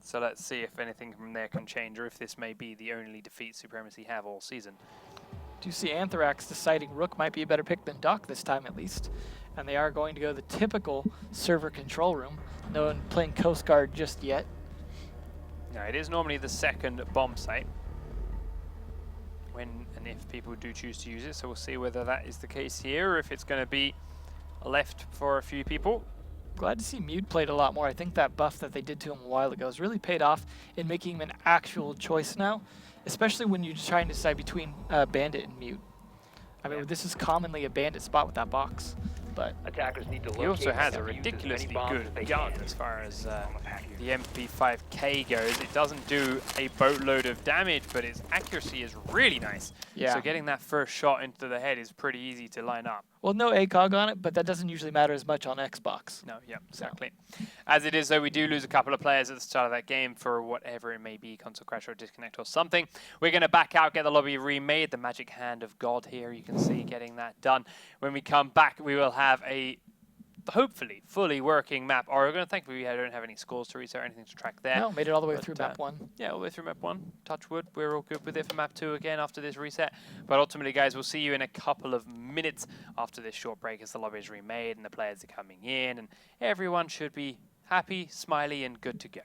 So let's see if anything from there can change, or if this may be the only defeat Supremacy have all season. Do you see Anthrax deciding Rook might be a better pick than Doc this time at least? And they are going to go the typical server control room. No one playing Coast Guard just yet. Now, it is normally the second bomb site when and if people do choose to use it. So we'll see whether that is the case here, or if it's going to be left for a few people. Glad to see Mute played a lot more. I think that buff that they did to him a while ago has really paid off in making him an actual choice now, especially when you're trying to decide between Bandit and Mute. I mean, this is commonly a Bandit spot with that box, but Attackers need to locate He also has a and defuse as many ridiculously bombs as good they gun can. as far as the MP5K goes. It doesn't do a boatload of damage, but its accuracy is really nice. Yeah. So getting that first shot into the head is pretty easy to line up. well, no ACOG on it, but that doesn't usually matter as much on Xbox. No, yeah, exactly. As it is, though, we do lose a couple of players at the start of that game for whatever it may be, console crash or disconnect or something. We're going to back out, get the lobby remade. The magic hand of God here, you can see getting that done. When we come back, we will have a hopefully fully working map. Or we're going to thankfully we don't have any scores to reset or anything to track there. No, made it all the way But, through map 1. Yeah, all the way through map 1. Touch wood, we're all good with it for map 2 again after this reset. But ultimately, guys, we'll see you in a couple of minutes after this short break as the lobby is remade and the players are coming in and everyone should be happy, smiley, and good to go.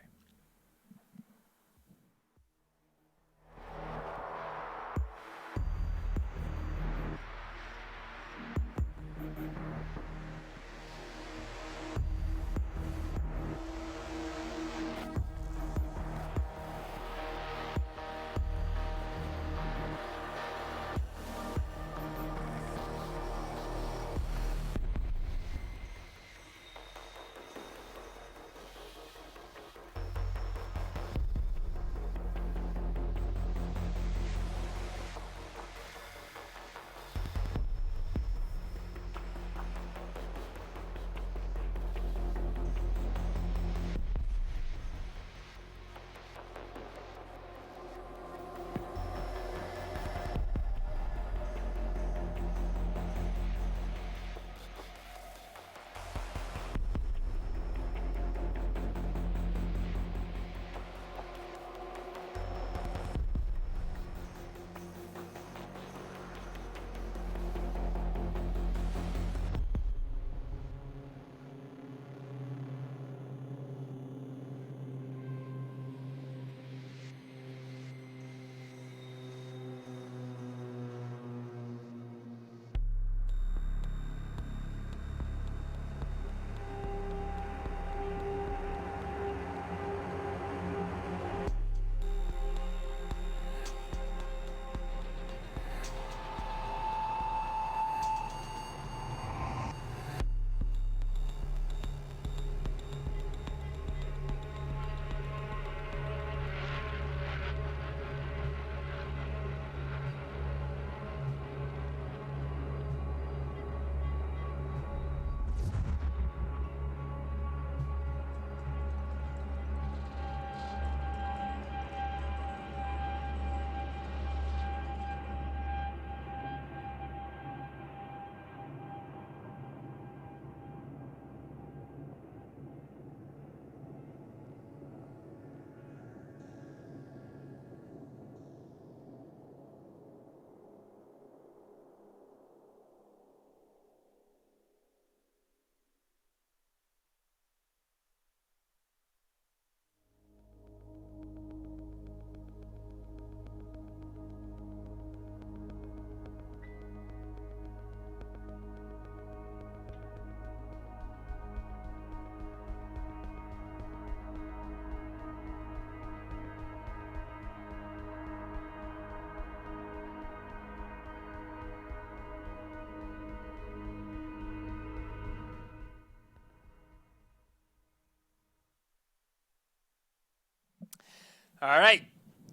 All right,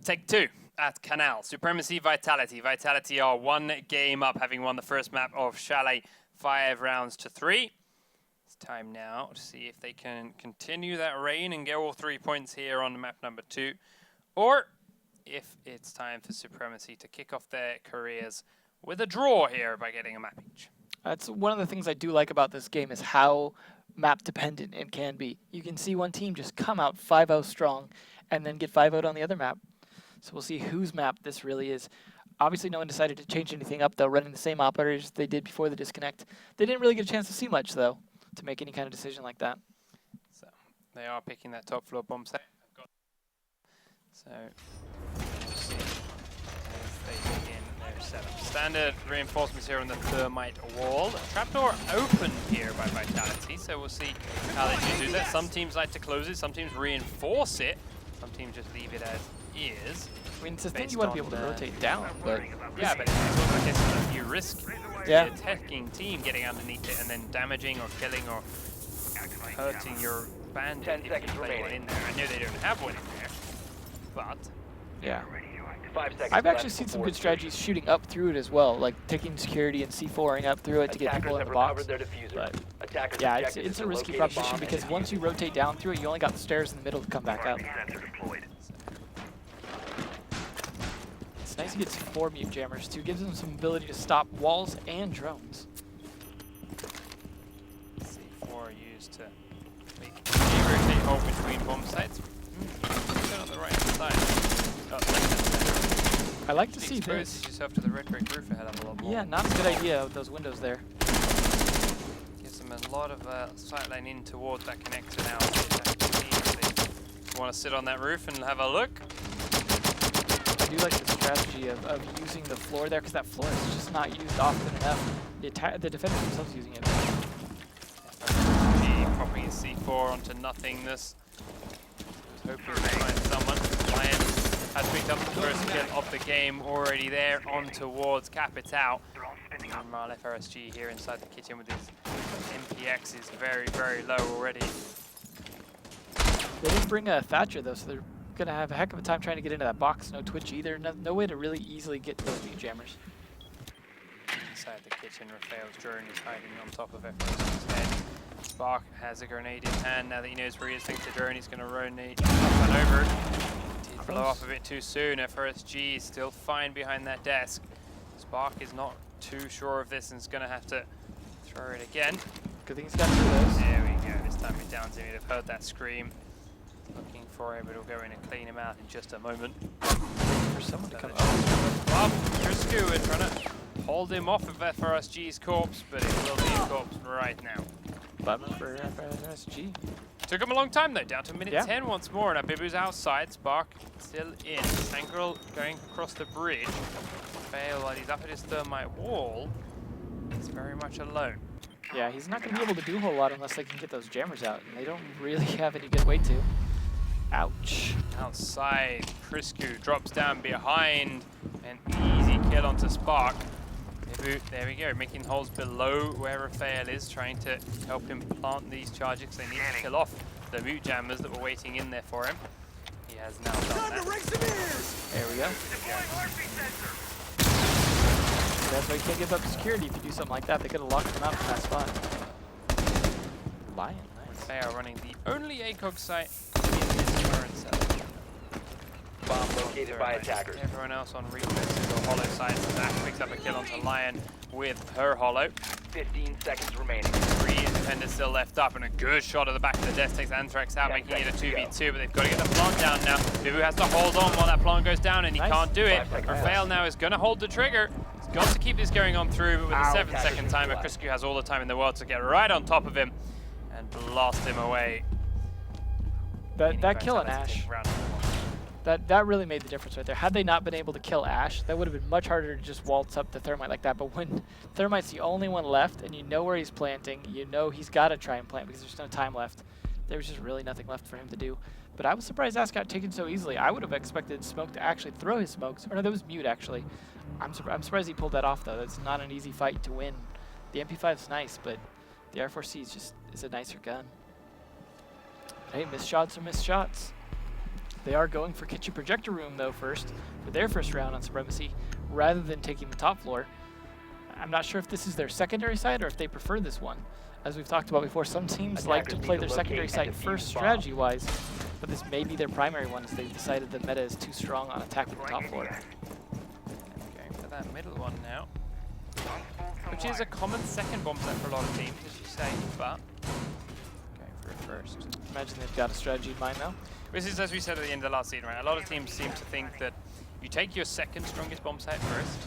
take 2 at Kanal. Supremacy, Vitality. Vitality are 1 game up, having won the first map of Chalet 5 rounds to 3. It's time now to see if they can continue that reign and get all 3 points here on map number 2, or if it's time for Supremacy to kick off their careers with a draw here by getting a map each. That's one of the things I do like about this game is how map dependent it can be. You can see one team just come out 5-0 strong and then get 5-0 on the other map. So we'll see whose map this really is. Obviously no one decided to change anything up though, running the same operators they did before the disconnect. They didn't really get a chance to see much though to make any kind of decision like that. So they are picking that top floor bomb site. So we'll see as they begin their setup. Standard reinforcements here on the thermite wall. Trapdoor open here by Vitality, so we'll see how they do that. Some teams like to close it, some teams reinforce it, some teams just leave it as is. I mean, it's a thing you want to be able to rotate down, but yeah, but it's also a case that you risk yeah. the attacking team getting underneath it and then damaging or killing or hurting your bandit 10 if you seconds play one remaining. in there. I know they don't have one in there, but yeah. 5 seconds I've actually left seen some before good strategies shooting up through it as well, like taking security and C4ing up through it to get Attackers people in have the box. recovered their diffuser. But Attackers' yeah, objective is it's a to risky locate proposition bomb because and once you defuse it. rotate down through it, you only got the stairs in the middle to come back up. Sensor deployed. It's nice he gets 4 mute jammers too, gives him some ability to stop walls and drones. C4 used to make a rotate hole between bomb sites. Turn on the right hand side. Oh, left hand side. I like to see Exposes this. yourself to the red brick roof ahead of a lot more. Yeah, not a good idea with those windows there. Gives them a lot of sight line in towards that connector now. They want to sit on that roof and have a look. I do like the strategy of using the floor there because that floor is just not used often enough. The defenders themselves using it. Popping his C4 onto nothingness. Hoping to find someone. Lion has picked up the first kill of the game already there on towards Capital. Meanwhile, FRSG here inside the kitchen with his MPX is very, very low already. They didn't bring a Thatcher though, so they're gonna have a heck of a time trying to get into that box. No Twitch either. No way to really easily get those mute jammers. Inside the kitchen, Raphael's drone is hiding on top of FRSG's head. Spark has a grenade in hand. Now that he knows where he is, thanks to drone, he's going to rotate up and over. Did blow off a bit too soon. FRSG is still fine behind that desk. Spark is not too sure of this and is going to have to throw it again. Good thing he's got 2 of those. There we go. This time it down to me. They've heard that scream. Looking for him, but he'll go in and clean him out in just a moment. For someone to come up. Up, Trisku, we're trying to hold him off of FRSG's corpse, but it will be a corpse right now. Bummer for FRSG. Took him a long time though, down to minute Yeah. 10 once more. Now Bibu's outside, Spark still in. Sangrel going across the bridge. Fail while he's up at his thermite wall. He's very much alone. Yeah, he's not going to be able to do a whole lot unless they can get those jammers out, and they don't really have any good way to. Ouch. Outside, Priscu drops down behind. An easy kill onto Spark. Bibu, there we go, making holes below where Raphael is, trying to help him plant these charges. They need to kill off the mute jammers that were waiting in there for him. He has now done that. There we go. That's why you can't give up security if you do something like that. They could have locked them out from that spot. Lion, nice. They are running the only ACOG site in this current setup. Bomb located by attackers. Everyone else on reflexes or hollow sites. Zach picks up a kill onto Lion with her hollow. 15 seconds remaining. 3 defenders still left up, and a good shot at the back of the desk takes Anthrax out, 10 making it a seconds to 2v2, but they've got to get the plant down now. Bibu has to hold on while that plant goes down, and he Nice. can't do it. 5 seconds. Raphael now is going to hold the trigger. He's got to keep this going on through, but with a 7-second Attackers timer, neutralized. Criscu has all the time in the world to get right on top of him and blast him away. That kill on Vitality Ash, take round number 1. that really made the difference right there. Had they not been able to kill Ash, that would have been much harder to just waltz up the Thermite like that. But when Thermite's the only one left and you know where he's planting, you know he's got to try and plant because there's no time left. There was just really nothing left for him to do. But I was surprised Ash got taken so easily. I would have expected Smoke to actually throw his smokes. Or no, that was Mute actually. I'm surprised he pulled that off though. That's not an easy fight to win. The MP5 is nice, but the R4C is a nicer gun. Hey, missed shots are missed shots. They are going for Kitchen Projector Room, though, first, for their first round on Supremacy, rather than taking the top floor. I'm not sure if this is their secondary site or if they prefer this one. As we've talked about before, some teams like to play their secondary site first strategy-wise, but this may be their primary one as they've decided the meta is too strong on attack from the top floor. Going for that middle one now, which is a common second bomb site for a lot of teams, as you say, but going for it first. Imagine they've got a strategy in mind now. This is, as we said at the end of the last season, right? A lot of teams seem to think that you take your second strongest bomb site first.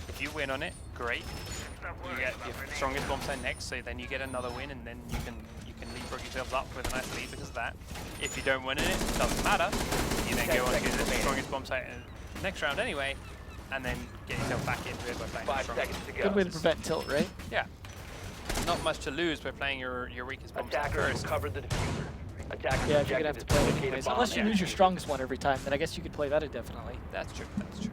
If you win on it, great. You get your strongest bomb site next, so then you get another win, and then you can leapfrog yourselves up with a nice lead because of that. If you don't win in it, it doesn't matter. You then go on to get the strongest bomb site in the next round anyway, and then get yourself back into it by playing 5 the seconds strongest. to go. Good way to prevent tilt, right? Yeah. Not much to lose by playing your weakest bomb site Attackers first. recovered the diffuser. Attackers Yeah, if you're gonna have to play it locate a anyways. bomb. Unless you yeah. lose your strongest one every time, then I guess you could play that indefinitely. That's true, that's true.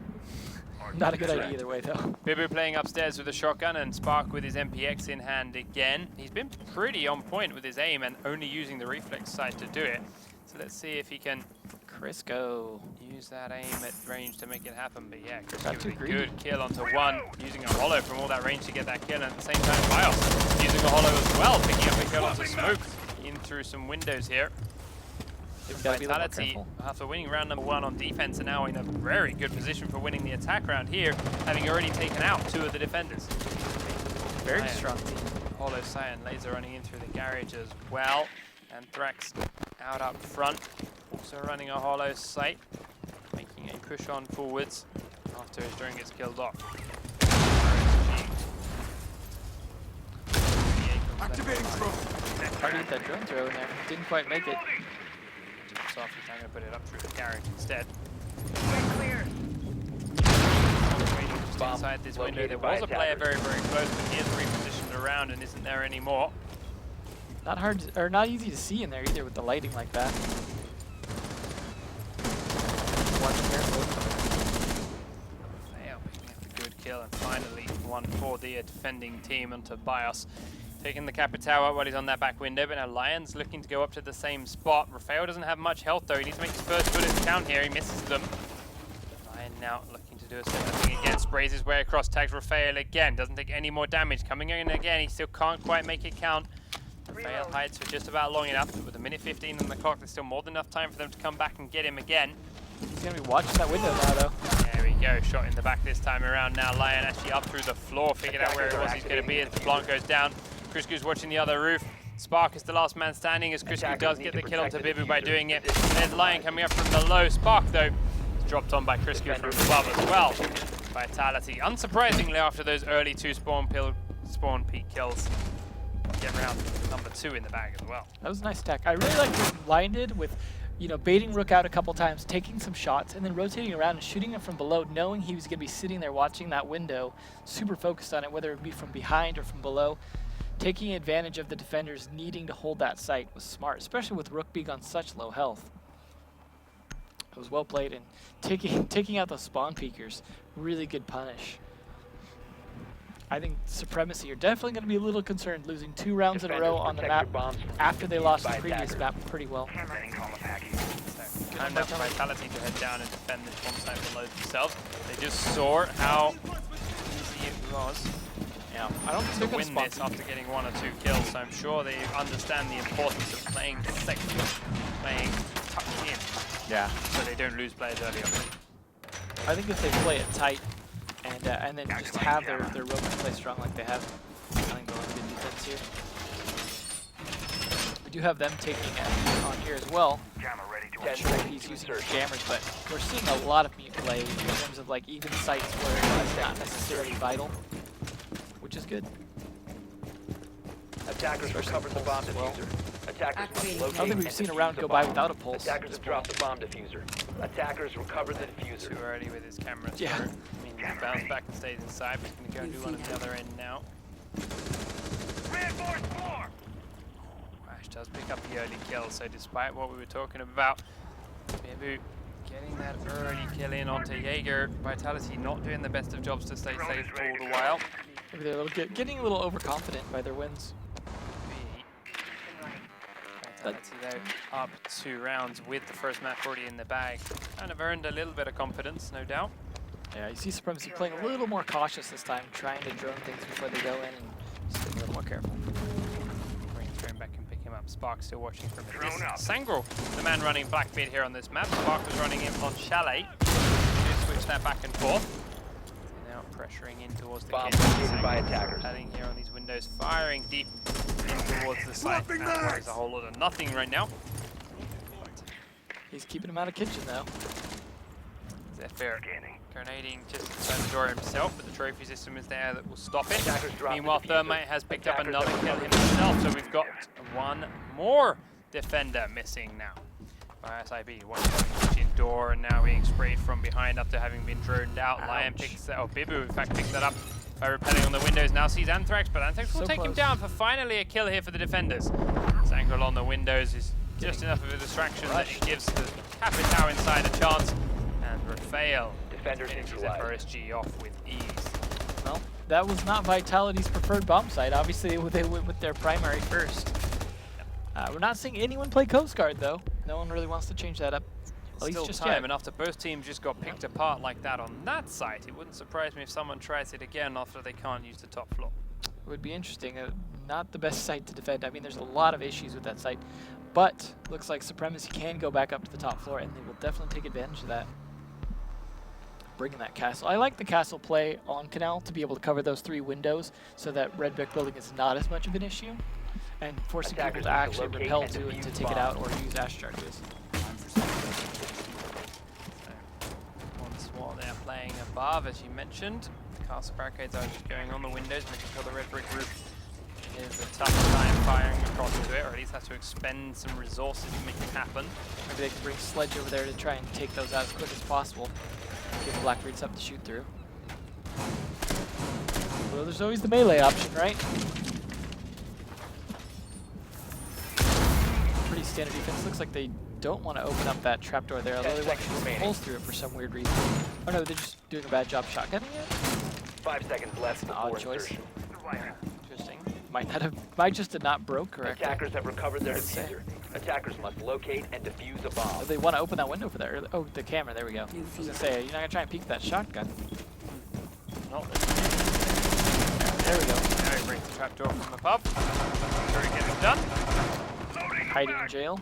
Not a good idea either way, though. Bibu playing upstairs with a shotgun and Spark with his MPX in hand again. He's been pretty on point with his aim and only using the reflex sight to do it. So let's see if he can Crisco. use that aim at range to make it happen. But yeah, Chris Not with too a greedy. good kill onto one, using a hollow from all that range to get that kill, and at the same time Bios using a hollow as well, picking up a kill onto Smoke in through some windows here. They've got to be a little more Vitality, careful. after winning round number 1 on defense, are now in a very good position for winning the attack round here, having already taken out 2 of the defenders. Very Cyan. strong team. Hollow Cyan laser running in through the garage as well. And Thrax out up front, also running a hollow sight, making a push on forwards after his drone gets killed off. Activating throw. Tried to get that drone throw in there. Didn't quite make it. Jumps off, he's now going to put it up through the garage instead. Clear. Waiting just Bomb inside this window. There located by was a player attackers. very, very close, but he is repositioned around and isn't there anymore. Not hard to, or not easy to see in there either with the lighting like that. Watch carefully. Fail, picking up a good kill, and finally one for the defending team onto Bios. Taking the Capitao while he's on that back window, but now Lion's looking to go up to the same spot. Rafael doesn't have much health though, he needs to make his first bullets count here, he misses them. Lion now looking to do a similar thing again, sprays his way across, tags Rafael again, doesn't take any more damage. Coming in again, he still can't quite make it count. Rafael hides for just about long enough, with a minute 15 on the clock, there's still more than enough time for them to come back and get him again. He's going to be watching that window now, though. There we go, shot in the back this time around. Now Lion actually up through the floor, figured out where it was he's going to be as the plant goes down. Crisco's watching the other roof. Spark is the last man standing as Crisco does get the kill onto Bibu by doing it. And there's Lion coming up from below. Spark, though, is dropped on by Crisco from above as well. Vitality, unsurprisingly, after those early 2 spawn peak kills, get round number 2 in the bag as well. That was a nice attack. I really like what Lion did with, you know, baiting Rook out a couple times, taking some shots, and then rotating around and shooting it from below, knowing he was going to be sitting there watching that window, super focused on it, whether it be from behind or from below. Taking advantage of the defenders needing to hold that site was smart, especially with Rook being on such low health. It was well played, and taking out those spawn peekers, really good punish. I think Supremacy are definitely going to be a little concerned losing 2 rounds in a row on the map after they lost the previous map pretty well. So, kind enough Vitality to head down and defend this bomb site below themselves. They just saw how easy it was Yeah, I don't think to they're going win to spawn this after getting 1 or 2 kills, so I'm sure they understand the importance of playing second, playing tucked in, Yeah. so they don't lose players early on. I think if they play it tight and then just have their rovers play strong like they have, I think they'll have good defense here. We do have them taking it on here as well. Jammer ready to Not sure if he's using his jammers, but we're seeing a lot of mute play in terms of like even sites where it's not necessarily vital, which is good. Attackers recovered the bomb as well. diffuser. Attackers must Activating. I locate don't think we've and seen a defuse round the go by bomb. without a pulse. Attackers have dropped the bomb diffuser. Attackers recovered the diffuser. Too early with his camera. Yeah. start. I mean, he bounced back and stays inside, but he's going to go and do one at the other end now. reinforced floor. Ash does pick up the early kill, so despite what we were talking about, Bibu getting that early kill in onto Jaeger, Vitality not doing the best of jobs to stay safe all the while. Maybe they're getting a little overconfident by their wins. Supremacy though up 2 rounds with the first map already in the bag. Kind of earned a little bit of confidence, no doubt. Yeah, you see Supremacy playing a little more cautious this time, trying to drone things before they go in and just being a little more careful. Bring drone back and pick him up. Spark still watching from a distance. Sangro, the man running Blackbeard here on this map. Spark was running in on Chalet. Just switch that back and forth. Now pressuring in towards the kid. By attackers. Heading here on these windows, firing deep in towards the site. And there's a whole lot of nothing right now. He's keeping him out of kitchen though. Zephyr grenading just inside the door himself, but the trophy system is there that will stop it. Meanwhile, Thermite has picked up another kill himself, so we've got one more defender missing now. By SIB, one kitchen door, and now being sprayed from behind after having been droned out. Ouch. Lion picks that, Bibu in fact picks that up by rappelling on the windows. Now sees Anthrax, but Anthrax will So take him close. down for finally a kill here for the defenders. Zangle on the windows is just enough of a distraction that it gives the Capitao inside a chance. And Rafael Defenders finishes neutralized. FRSG off with ease. Well, that was not Vitality's preferred bomb site. Obviously, they went with their primary first. We're not seeing anyone play Coast Guard, though. No one really wants to change that up. At least Still just time, yet. and after both teams just got picked apart like that on that site, it wouldn't surprise me if someone tries it again after they can't use the top floor. It would be interesting. Not the best site to defend. I mean, there's a lot of issues with that site. But looks like Supremacy can go back up to the top floor, and they will definitely take advantage of that. Bringing that castle. I like the castle play on Kanal to be able to cover those 3 windows so that red brick building is not as much of an issue, and forcing people Attackers to need to actually locate repel and to it to defuse take it out bombs. or use ash charges. Once while they're playing above, as you mentioned, the castle barricades are just going on the windows, making sure the red brick roof is a tough time firing across to it, or at least has to expend some resources to make it happen. Maybe they can bring Sledge over there to try and take those out as quick as possible. Give Blackbeard something to shoot through. Well, there's always the melee option, right? Pretty standard defense. Looks like they don't want to open up that trapdoor there, although they want to shoot some holes through it for some weird reason. Oh no, they're just doing a bad job shotgunning it? 5 seconds left An before odd choice. insertion. Interesting. Might just have not broke correctly. Attackers have recovered their Let's see. diffuser. Attackers must locate and defuse a bomb. They want to open that window for that. Oh, the camera. There we go. I was gonna say, you're not gonna try and peek that shotgun. Not There we go. Now he brings the trapdoor from above. Sure he gets it done. Hiding in jail.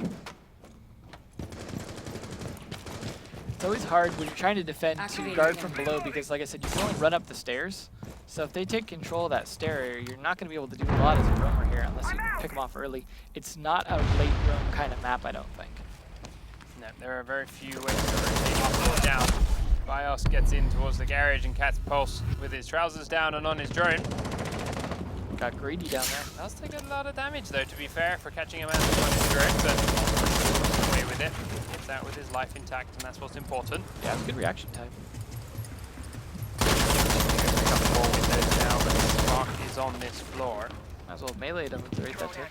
It's always hard when you're trying to defend to Activating guard from camera. below because, like I said, you can only run up the stairs. So if they take control of that stair area, you're not going to be able to do a lot as a roamer here unless you pick them off early. It's not a late roam kind of map, I don't think. No, there are very few ways to rotate up or down. Bios gets in towards the garage and Cat's Pulse with his trousers down and on his drone. Got greedy down there. Does take a lot of damage though, to be fair, for catching a man on his drone, but gets away with it. Gets out with his life intact, and that's what's important. Yeah, it's good reaction time. Pick up more windows now, but Spark is on this floor. Might as well melee demonstrate that too.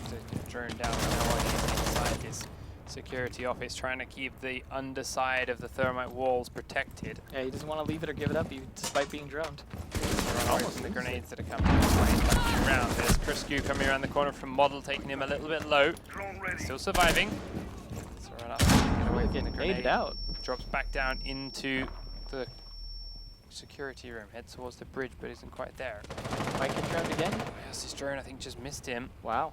The drone down now while he's inside his security office, trying to keep the underside of the thermite walls protected. Yeah, he doesn't want to leave it or give it up despite being droned. Almost the grenades that are coming around. There's Criscu coming around the corner from Model, taking him a little bit low. Drone ready. Still surviving. So run up, get away from the Getting grenade. baited out. Drops back down into the security room. Heads towards the bridge, but isn't quite there. Might get droned again. Yes, his drone I think just missed him. Wow.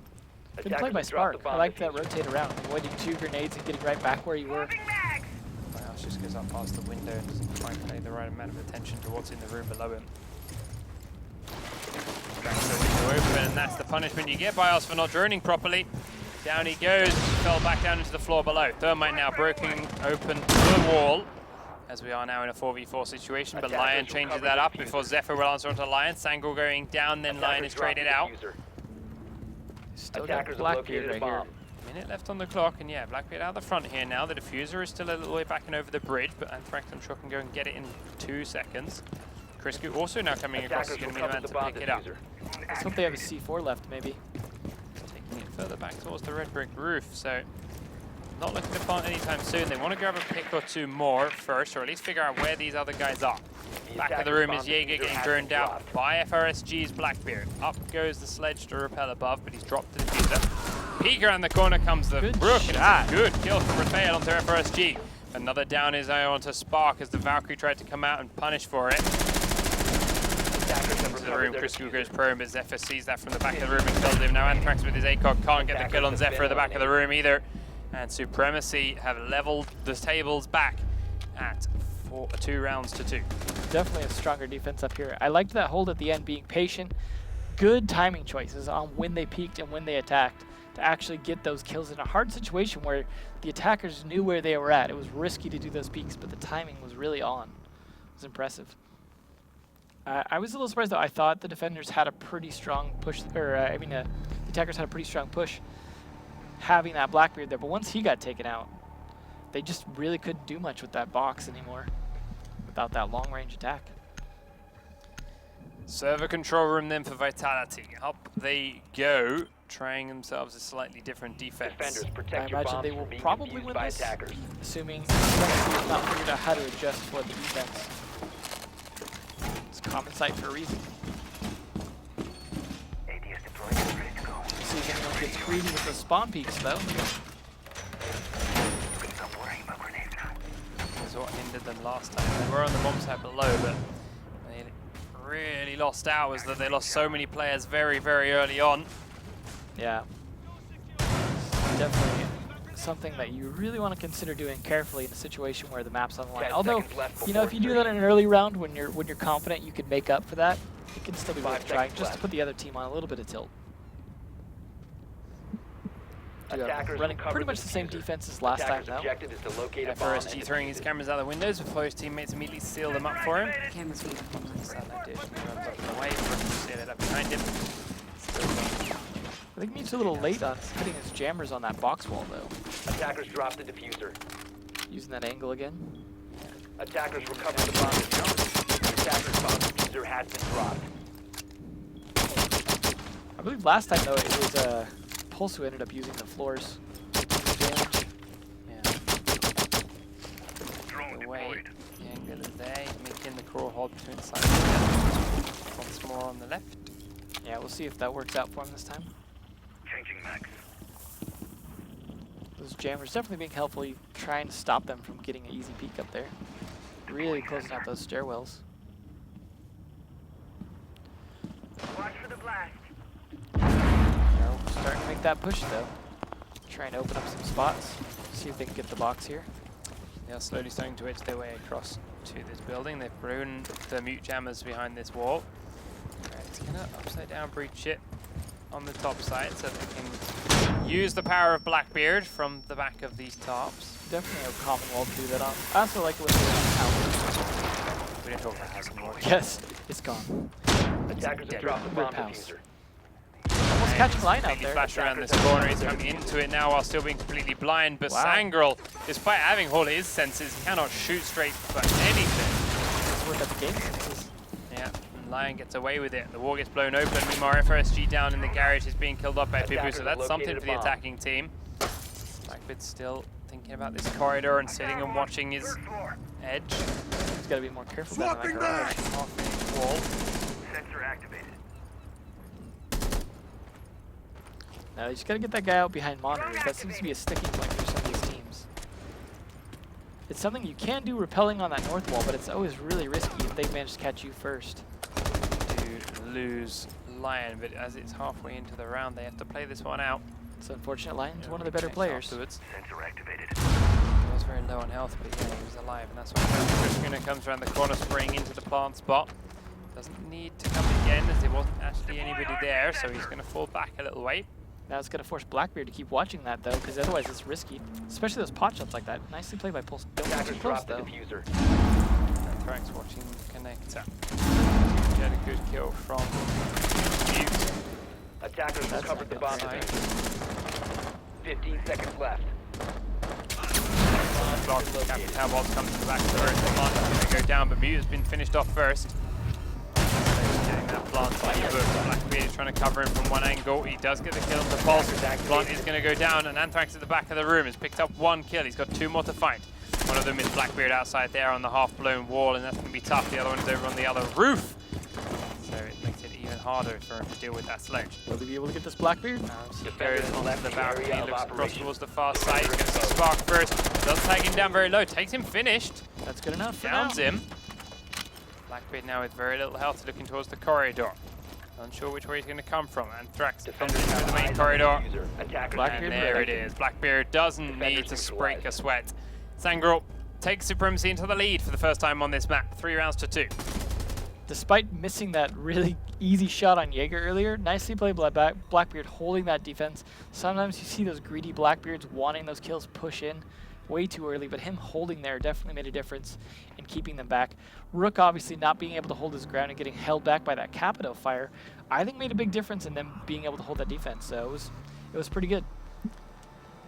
Good Attackers play by have dropped the Spark. I bomb like that diffuser. rotate around, avoiding 2 grenades and getting right back where you were. Miles just goes up past the window and doesn't quite pay the right amount of attention to what's in the room below him. Cracks the window open, and that's the punishment you get by us for not droning properly. Down he goes, fell back down into the floor below. Thermite now breaking open the wall, as we are now in a 4v4 situation, but Lion Attackers will changes cover that the up diffuser. before Zephyr will answer onto Lion. Sangul going down, then Lion is traded out. Still got Attackers have Blackbeard located a right here. bomb. Minute left on the clock, and yeah, Blackbeard out the front here now. The diffuser is still a little way back and over the bridge, but Anthrax I'm sure can go and get it in 2 seconds. Criscu also now coming across is Attackers going will to be the cover man the to bomb pick it up. diffuser. Let's hope they have a C4 left, maybe. Taking it further back towards the red brick roof, so not looking to plant anytime soon. They want to grab a pick or two more first, or at least figure out where these other guys are. Back of the room is Jaeger getting burned out by FRSG's Blackbeard. Up goes the sledge to repel above, but he's dropped the diffuser. Peek around the corner comes the Brook. shot. Good kill from Rafael onto FRSG. Another down is onto Spark as the Valkyrie tried to come out and punish for it. Into the room, Chris goes prone, but Zephyr sees that from the back of the room and kills him. Now Anthrax with his ACOG can't get the kill on Zephyr at the back of the room either. And Supremacy have leveled the tables back at 2 rounds to 2. Definitely a stronger defense up here. I liked that hold at the end, being patient. Good timing choices on when they peeked and when they attacked to actually get those kills in a hard situation where the attackers knew where they were at. It was risky to do those peeks, but the timing was really on. It was impressive. I was a little surprised though. I thought the defenders had a pretty strong push, or the attackers had a pretty strong push having that Blackbeard there, but once he got taken out, they just really couldn't do much with that box anymore without that long range attack. Server control room then for Vitality. Up they go, trying themselves a slightly different defense. Defenders, I protect your imagine bombs they from will being probably abused win by this, attackers. assuming Supremacy has not figured out how to adjust for the defense. It's a common sight for a reason. ADS deployed. Ready to go. See if anyone gets greedy with those spawn peaks though. You can stop worrying about grenades now. This is what hindered them last time. They were on the bomb site below, but they really lost out was that they lost so many players very, very early on. Yeah. Definitely something that you really want to consider doing carefully in a situation where the map's on the line. 10 Although, seconds left you know, if you do that in an early round when you're confident you can make up for that, it can still be 5 worth trying seconds just to left. put the other team on a little bit of tilt. Attackers Running recover pretty much the same diffuser. defense as last time Attackers' though. objective is to locate a bomb FRSG and throwing his defuse it. cameras out the windows before his teammates immediately seal them up for him. Camera feed. Satellite dish runs up and away, seal it up behind him. Still going. I think he's a little late on putting his jammers on that box wall though. Attackers drop the diffuser. Using that angle again. Attackers recover the bomb diffuser. The attackers' bomb diffuser has been dropped. I believe last time though it was Pulse who ended up using the floors. Yeah. Drone The way deployed. the angle is there, he's making the crawl hold between sides. Once more on the left. Yeah, we'll see if that works out for him this time. Changing max. Those jammers definitely being helpful. You trying to stop them from getting an easy peek up there. Really closing out those stairwells. Watch for the blast. They're starting to make that push though. Trying to open up some spots. See if they can get the box here. They are slowly starting to edge their way across to this building. They've thrown the mute jammers behind this wall. It's gonna upside down breach it on the top side so they can use the power of Blackbeard from the back of these tarps. Definitely a common wall to do that on. I also like it when they're on We didn't talk about house anymore. power. Yes, it's gone. Attackers have dropped the Rip bomb house. diffuser. Almost catching line out Completely there. flash around this corner. He's coming into it now while still being completely blind. But Wow. Sangrel, despite having all his senses, cannot shoot straight for anything. It's worth up the game. Senses. Yeah, and Lion gets away with it. The wall gets blown open. Meanwhile, FRSG down in the garage is being killed off by Bibu, so that's something for the attacking team. Blackbeard's still thinking about this corridor and sitting and watching his Third floor. edge. He's got to be more careful down in Swapping that garage. back! Off the wall. Sensor activated. Now you just got to get that guy out behind monitors. That seems to be a sticking point for some of these teams. It's something you can do repelling on that north wall, but it's always really risky if they manage to catch you first. To lose Lion, but as it's halfway into the round, they have to play this one out. It's unfortunate. Lion's one of the better Checks players. Afterwards. Sensor activated. He was very low on health, but yeah, he was alive, and that's why Kriskuna comes around the corner, spraying into the plant spot. Doesn't need to come again, as there wasn't actually anybody there, so he's going to fall back a little way. Now it's going to force Blackbeard to keep watching that, though, because otherwise it's risky. Especially those pot shots like that. Nicely played by Pulse. Don't get too Attackers close, drop the though. diffuser. Frank's watching Connector. Get a good kill from Mute. Attackers That's recovered the not bomb good. diffuser. 15 seconds left. Block. Captain Talbot's come to the back of the room. The plant is going to go down, but Mute has been finished off first. So he's getting that plant in the book. Blackbeard is trying to cover him from one angle. He does get the kill on the pulse. Plant is going to go down, and Anthrax at the back of the room has picked up 1 kill. He's got 2 more to fight. One of them is Blackbeard outside there on the half-blown wall, and that's going to be tough. The other one is over on the other roof. So it makes it even harder for him to deal with that sledge. Will he be able to get this Blackbeard? He goes onto the balcony, looks across towards the far side. He's going to see Spark first. Does tag him down very low, takes him finished. That's good enough for Downs now. him. Blackbeard now with very little health, looking towards the corridor. Unsure which way he's going to come from. Anthrax comes into the main corridor. Blackbeard, And there it is. Blackbeard doesn't need to break a sweat. Sangreal takes Supremacy into the lead for the first time on this map. 3 rounds to 2. Despite missing that really easy shot on Jaeger earlier, nicely played by Blackbeard holding that defense. Sometimes you see those greedy Blackbeards wanting those kills push in way too early, but him holding there definitely made a difference in keeping them back. Rook obviously not being able to hold his ground and getting held back by that Capito fire, I think made a big difference in them being able to hold that defense. So it was pretty good.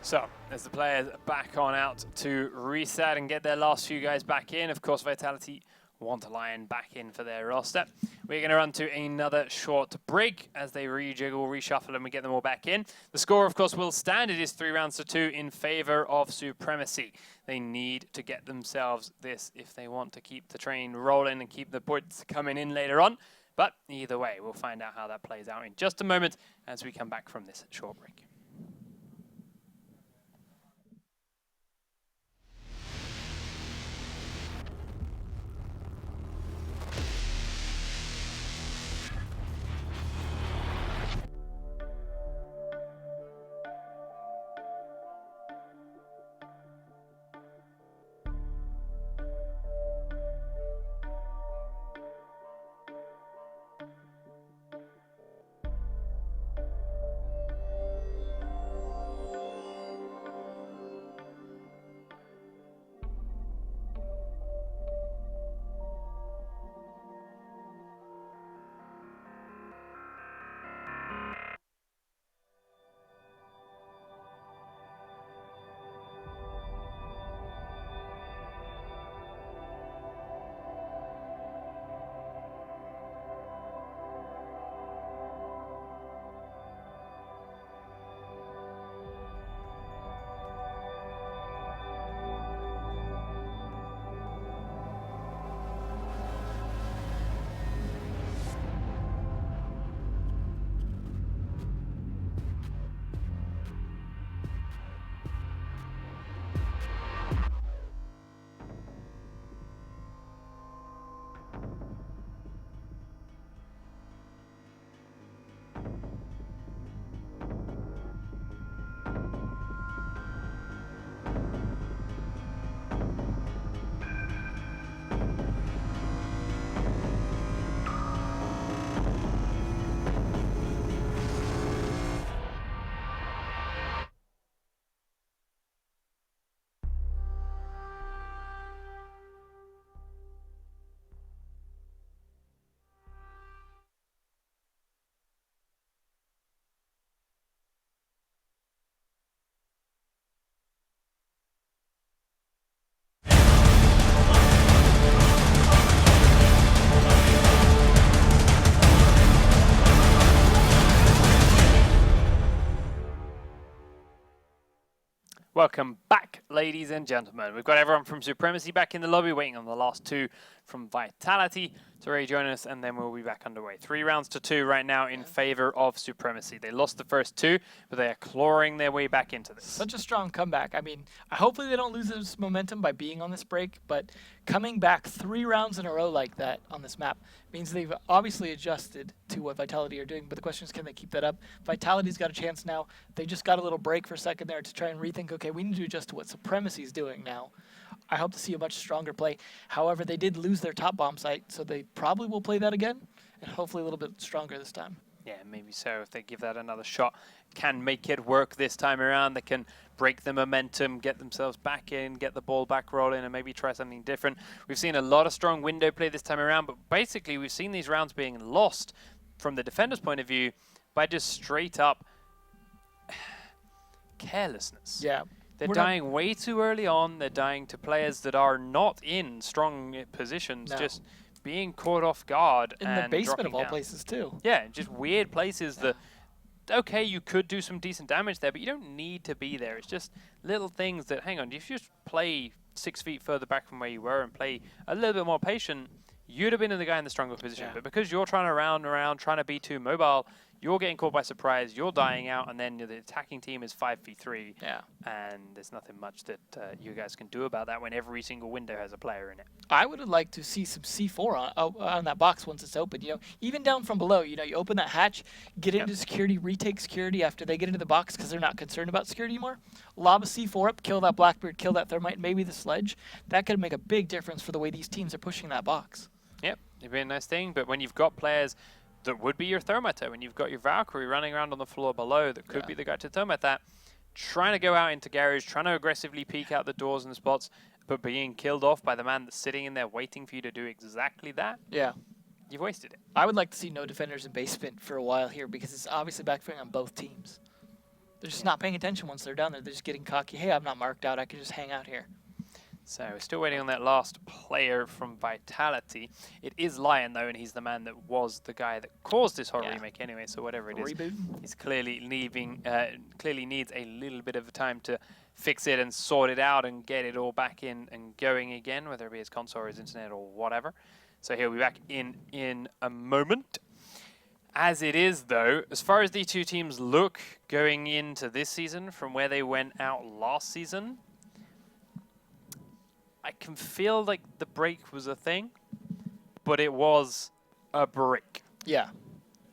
So, as the players back on out to reset and get their last few guys back in, of course Vitality want a Lion back in for their roster. We're going to run to another short break as they rejiggle, reshuffle, and we get them all back in. The score, of course, will stand. It is 3 rounds to 2 in favor of Supremacy. They need to get themselves this if they want to keep the train rolling and keep the points coming in later on. But either way, we'll find out how that plays out in just a moment as we come back from this short break. Welcome back, ladies and gentlemen. We've got everyone from Supremacy back in the lobby, waiting on the last 2 from Vitality to rejoin us, and then we'll be back underway. 3 rounds to 2 right now in favor of Supremacy. They lost the first 2, but they are clawing their way back into this. Such a strong comeback. I mean, hopefully they don't lose this momentum by being on this break, but coming back 3 rounds in a row like that on this map means they've obviously adjusted to what Vitality are doing, but the question is, can they keep that up? Vitality's got a chance now. They just got a little break for a second there to try and rethink, okay, we need to adjust to what Supremacy's doing now. I hope to see a much stronger play. However, they did lose their top bomb site, so they probably will play that again, and hopefully a little bit stronger this time. Yeah, maybe so. If they give that another shot, can make it work this time around. They can break the momentum, get themselves back in, get the ball back rolling, and maybe try something different. We've seen a lot of strong window play this time around, but basically we've seen these rounds being lost from the defender's point of view by just straight up carelessness. Yeah. They're dying way too early on. They're dying to players that are not in strong positions, just being caught off guard In and the basement dropping of all down. places, too. Yeah, just weird places that, okay, you could do some decent damage there, but you don't need to be there. It's just little things that, hang on, if you just play 6 feet further back from where you were and play a little bit more patient, you'd have been the guy in the stronger position. Yeah. But because you're trying to round around, trying to be too mobile, you're getting caught by surprise, you're dying out, and then the attacking team is 5v3. Yeah. And there's nothing much that you guys can do about that when every single window has a player in it. I would have liked to see some C4 on that box once it's open. You know, even down from below. You know, you open that hatch, get into security, retake security after they get into the box because they're not concerned about security anymore. Lob a C4 up, kill that Blackbeard, kill that Thermite, maybe the Sledge. That could make a big difference for the way these teams are pushing that box. Yep, it'd be a nice thing, but when you've got players that would be your Thermite, when you've got your Valkyrie running around on the floor below that could be the guy to Thermite that, trying to go out into garage, trying to aggressively peek out the doors and the spots, but being killed off by the man that's sitting in there waiting for you to do exactly that, Yeah. you've wasted it. I would like to see no defenders in basement for a while here because it's obviously backfiring on both teams. They're just not paying attention once they're down there. They're just getting cocky. Hey, I'm not marked out. I can just hang out here. So we're still waiting on that last player from Vitality. It is Lion, though, and he's the man that was the guy that caused this horror remake anyway, so whatever it is. Reboot? He's clearly leaving, clearly needs a little bit of time to fix it and sort it out and get it all back in and going again, whether it be his console or his internet or whatever. So he'll be back in a moment. As it is, though, as far as the two teams look going into this season from where they went out last season, I can feel like the break was a thing, but it was a break. Yeah.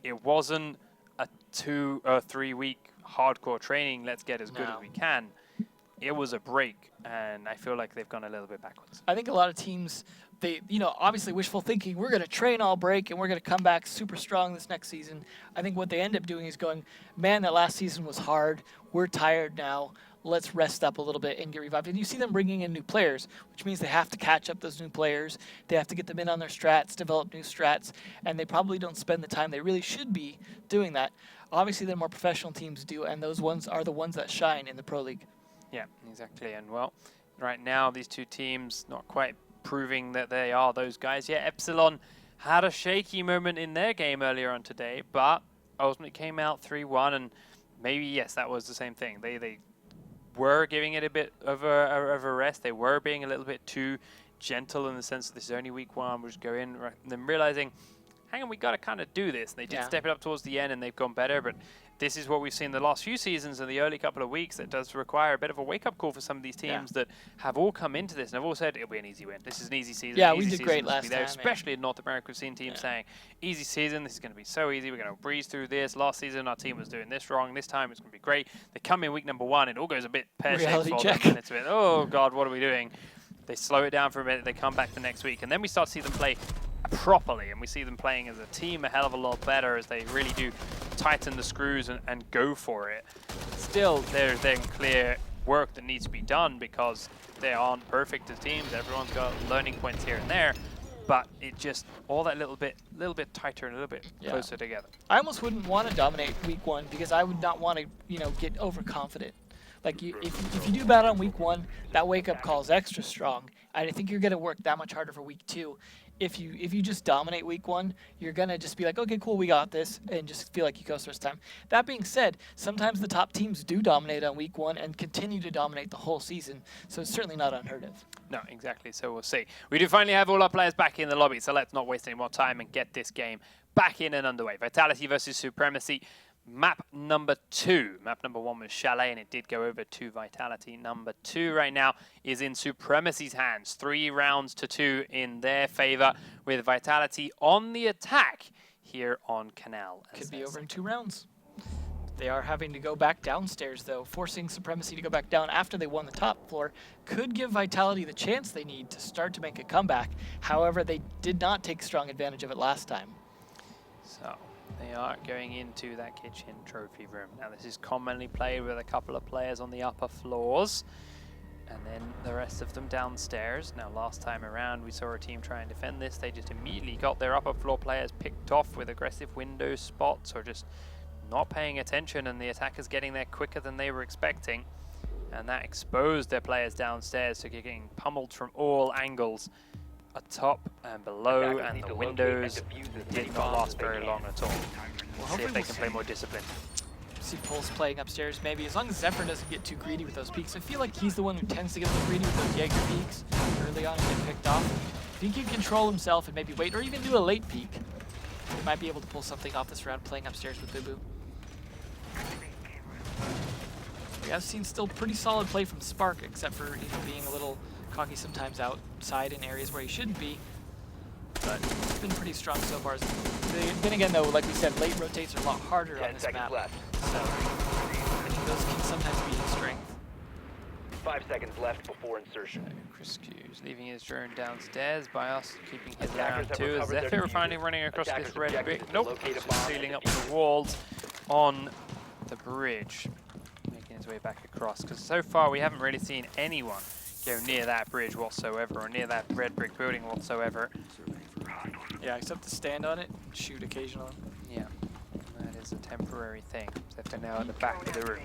It wasn't a 2 or 3 week hardcore training, let's get as good as we can. It was a break, and I feel like they've gone a little bit backwards. I think a lot of teams, they, you know, obviously wishful thinking, we're going to train all break and we're going to come back super strong this next season. I think what they end up doing is going, man, that last season was hard. We're tired now. Let's rest up a little bit and get revived. And you see them bringing in new players, which means they have to catch up those new players. They have to get them in on their strats, develop new strats, and they probably don't spend the time they really should be doing that. Obviously, the more professional teams do, and those ones are the ones that shine in the Pro League. Yeah, exactly. And, well, right now, these two teams not quite proving that they are those guys yet. Epsilon had a shaky moment in their game earlier on today, but ultimately came out 3-1, and maybe, yes, that was the same thing. They were giving it a bit of a rest. They were being a little bit too gentle in the sense that this is only week 1. We'll just go in, and then realizing, hang on, we got to kind of do this. And they did step it up towards the end, and they've gone better, but this is what we've seen the last few seasons and the early couple of weeks. That does require a bit of a wake-up call for some of these teams that have all come into this and have all said, it'll be an easy win. This is an easy season. Yeah, easy we did season, great this will be last there. time. Especially in North America, we've seen teams saying, easy season, this is going to be so easy. We're going to breeze through this. Last season, our team was doing this wrong. This time, it's going to be great. They come in week number 1, it all goes a bit pear-shaped for them. And it's a bit, oh, God, what are we doing? They slow it down for a minute. They come back the next week. And then we start to see them play properly, and we see them playing as a team a hell of a lot better as they really do tighten the screws and go for it. Still, there's then clear work that needs to be done because they aren't perfect as teams. Everyone's got learning points here and there, but it just all that little bit tighter and a little bit closer together. I almost wouldn't want to dominate week 1 because I would not want to, you know, get overconfident. Like if you do bad on week 1, that wake-up call is extra strong. I think you're going to work that much harder for week 2. If you just dominate week 1, you're going to just be like, okay, cool, we got this, and just feel like you coast first time. That being said, sometimes the top teams do dominate on week 1 and continue to dominate the whole season, so it's certainly not unheard of. No, exactly, so we'll see. We do finally have all our players back in the lobby, so let's not waste any more time and get this game back in and underway. Vitality versus Supremacy. Map number 2. Map number 1 was Chalet, and it did go over to Vitality. Number 2 right now is in Supremacy's hands. 3 rounds to 2 in their favor, with Vitality on the attack here on Kanal. Could be over in 2 rounds. They are having to go back downstairs, though. Forcing Supremacy to go back down after they won the top floor could give Vitality the chance they need to start to make a comeback. However, they did not take strong advantage of it last time. So they are going into that kitchen trophy room. Now this is commonly played with a couple of players on the upper floors and then the rest of them downstairs. Now last time around we saw a team try and defend this. They just immediately got their upper floor players picked off with aggressive window spots or just not paying attention, and the attackers getting there quicker than they were expecting. And that exposed their players downstairs to getting pummeled from all angles. atop and below, Attackers and need the to locate and windows defuse as many did not bombs last as they very can. long at all. Well, See hopefully if they we'll can play more disciplined. see Pulse playing upstairs maybe, as long as Zephyr doesn't get too greedy with those peaks. I feel like he's the one who tends to get a little greedy with those Jaeger peaks early on and get picked off. If he can control himself and maybe wait, or even do a late peek, he might be able to pull something off this round playing upstairs with Bibu. We have seen still pretty solid play from Spark, except for being a little cocky sometimes outside in areas where he shouldn't be. But it's been pretty strong so far. Then again, though, like we said, late rotates are a lot harder on 10 this seconds map. left. So I think those can sometimes be a strength. 5 seconds left before insertion. Chris Q's leaving his drone downstairs, by us keeping his Attackers around have too. As recovered their Zephyr diffuser. finally running across Attackers' this red objective brick. is to Nope, locate a just bomb and sealing up defuse the walls on the bridge, making his way back across. Because so far we haven't really seen anyone go near that bridge whatsoever, or near that red brick building whatsoever. Yeah, except to stand on it and shoot occasionally. Yeah, that is a temporary thing. Zephyr now at the back of the room.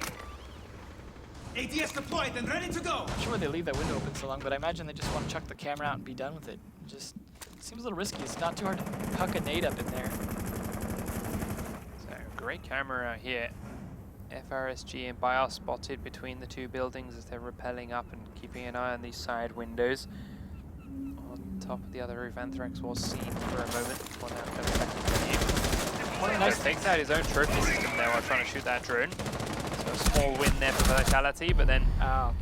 ADS deployed and ready to go. Not sure why they leave that window open so long, but I imagine they just want to chuck the camera out and be done with it. Just seems a little risky. It's not too hard to huck a nade up in there. So great camera out here. FRSG and BIOS spotted between the two buildings as they're rappelling up and keeping an eye on these side windows. On top of the other roof, Anthrax was seen for a moment before now coming back into view. Nice. Takes out his own trophy system there while trying to shoot that drone. So a small win there for Vitality, but then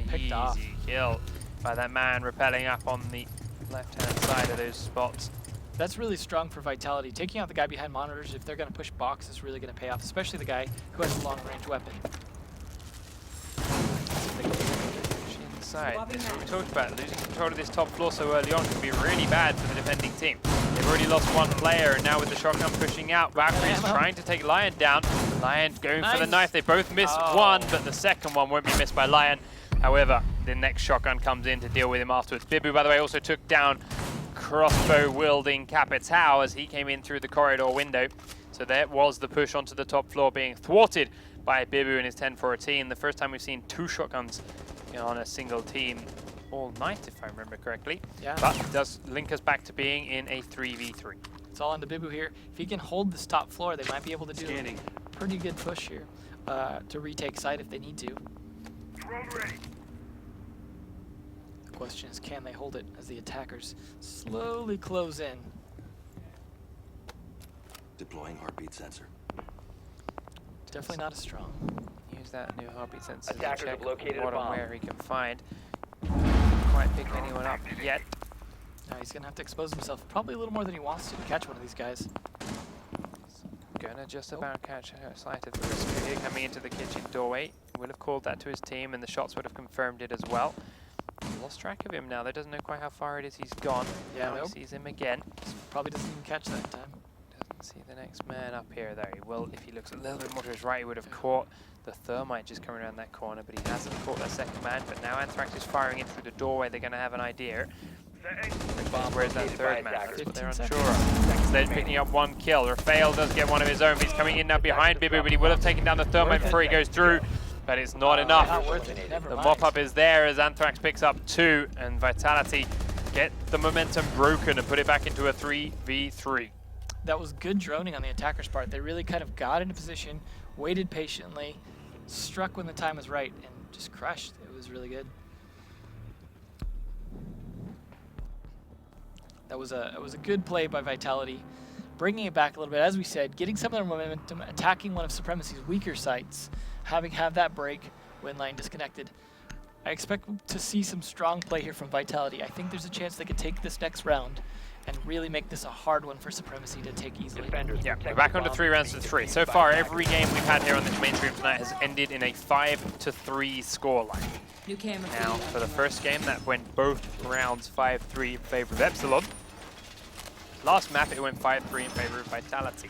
Picked easy off. kill by that man rappelling up on the left-hand side of those spots. That's really strong for Vitality. Taking out the guy behind monitors, if they're going to push box, is really going to pay off, especially the guy who has a long-range weapon. Inside. This is what we talked about. Losing control of this top floor so early on can be really bad for the defending team. They've already lost one player, and now with the shotgun pushing out, Valkyrie's trying to take Lion down. Lion going for the knife. They both miss one, but the second one won't be missed by Lion. However, the next shotgun comes in to deal with him afterwards. Bibu, by the way, also took down crossbow-wielding Capitao as he came in through the corridor window. So there was the push onto the top floor being thwarted by Bibu and his 10-14. The first time we've seen two shotguns on a single team all night, if I remember correctly. Yeah. But it does link us back to being in a 3v3. It's all on to Bibu here. If he can hold this top floor, they might be able to do a pretty good push here to retake site if they need to. Drone ready. The question is, can they hold it as the attackers slowly close in? Deploying heartbeat sensor. Definitely not as strong. Use that new heartbeat sensor to Attackers check have located a what and bomb. where he can find. Can't quite pick anyone up yet. Now he's going to have to expose himself probably a little more than he wants to catch one of these guys. Gonna just about catch sight of the risk here coming into the kitchen doorway. Will have called that to his team, and the shots would have confirmed it as well. Lost track of him now. They doesn't know quite how far it is he's gone. Yeah, Now nope. he sees him again. Probably doesn't even catch that time. Doesn't see the next man up here though. He will, if he looks a little bit more to his right, he would have caught the thermite just coming around that corner, but he hasn't caught that second man. But now Anthrax is firing in through the doorway. They're going to have an idea. Bomb Where's that located by third man? attackers. That's what they're 15 unsure of. Sledge picking up one kill. Rafael does get one of his own, but he's coming in now behind Bibu, but he will have taken down the thermite before he goes through. But it's not enough. Not worth it. Never The mind. mop-up is there as Anthrax picks up 2, and Vitality get the momentum broken and put it back into a 3v3. That was good droning on the attacker's part. They really kind of got into position, waited patiently, struck when the time was right, and just crushed. It was really good. That was a good play by Vitality, bringing it back a little bit. As we said, getting some of their momentum, attacking one of Supremacy's weaker sites, have that break, win line disconnected. I expect to see some strong play here from Vitality. I think there's a chance they could take this next round and really make this a hard one for Supremacy to take easily. Defenders Yeah, protect we're back the on to bomb 3 rounds to being 3. defused So by far, attackers. every game we've had here on this main stream tonight has ended in a 5-3 scoreline. New camera Now, feed for the up. first game, that went both rounds 5-3 in favor of Epsilon. Last map, it went 5-3 in favor of Vitality.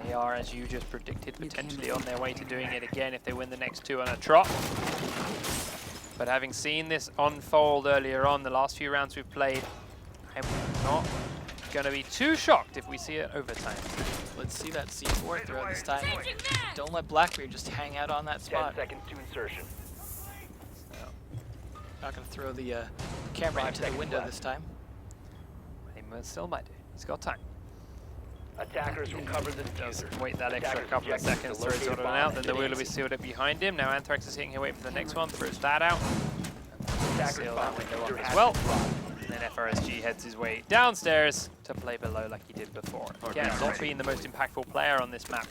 They are, as you just predicted, potentially on their way to doing it again if they win the next 2 on a trot. But having seen this unfold earlier on, the last few rounds we've played, I'm not going to be too shocked if we see it overtime. Let's see that C4 throw this time. Changing mag! Don't let Blackbeard just hang out on that 10 spot. seconds to insertion. Not going to throw the camera 5 into the seconds window left. this time. Well, still might do. He's got time. Attackers recovered the Does diffuser. wait that extra Attackers couple of objective seconds to to locate sort a it bomb out, and then the wheel will be detonate. sealed up behind him. Now Anthrax is hitting away for the next one, throws that out. Attackers Seal bomb that window diffuser up as has well. been dropped. And then FRSG heads his way downstairs to play below like he did before. Again, not being the most impactful player on this map,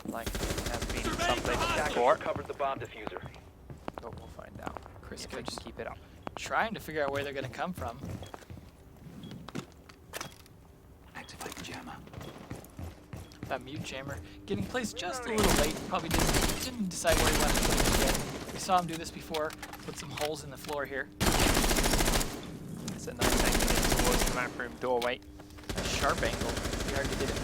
like he has been in some places Attackers before. recovered the bomb diffuser. But we'll find out Chris if they Coates can keep it up. trying to figure out where they're going to come from. Activate the jammer. That mute jammer getting placed just a little late. Probably didn't decide where he wanted to put it yet. We saw him do this before. Put some holes in the floor here. It's a nice angle in towards the map room doorway. A sharp angle. He already did it.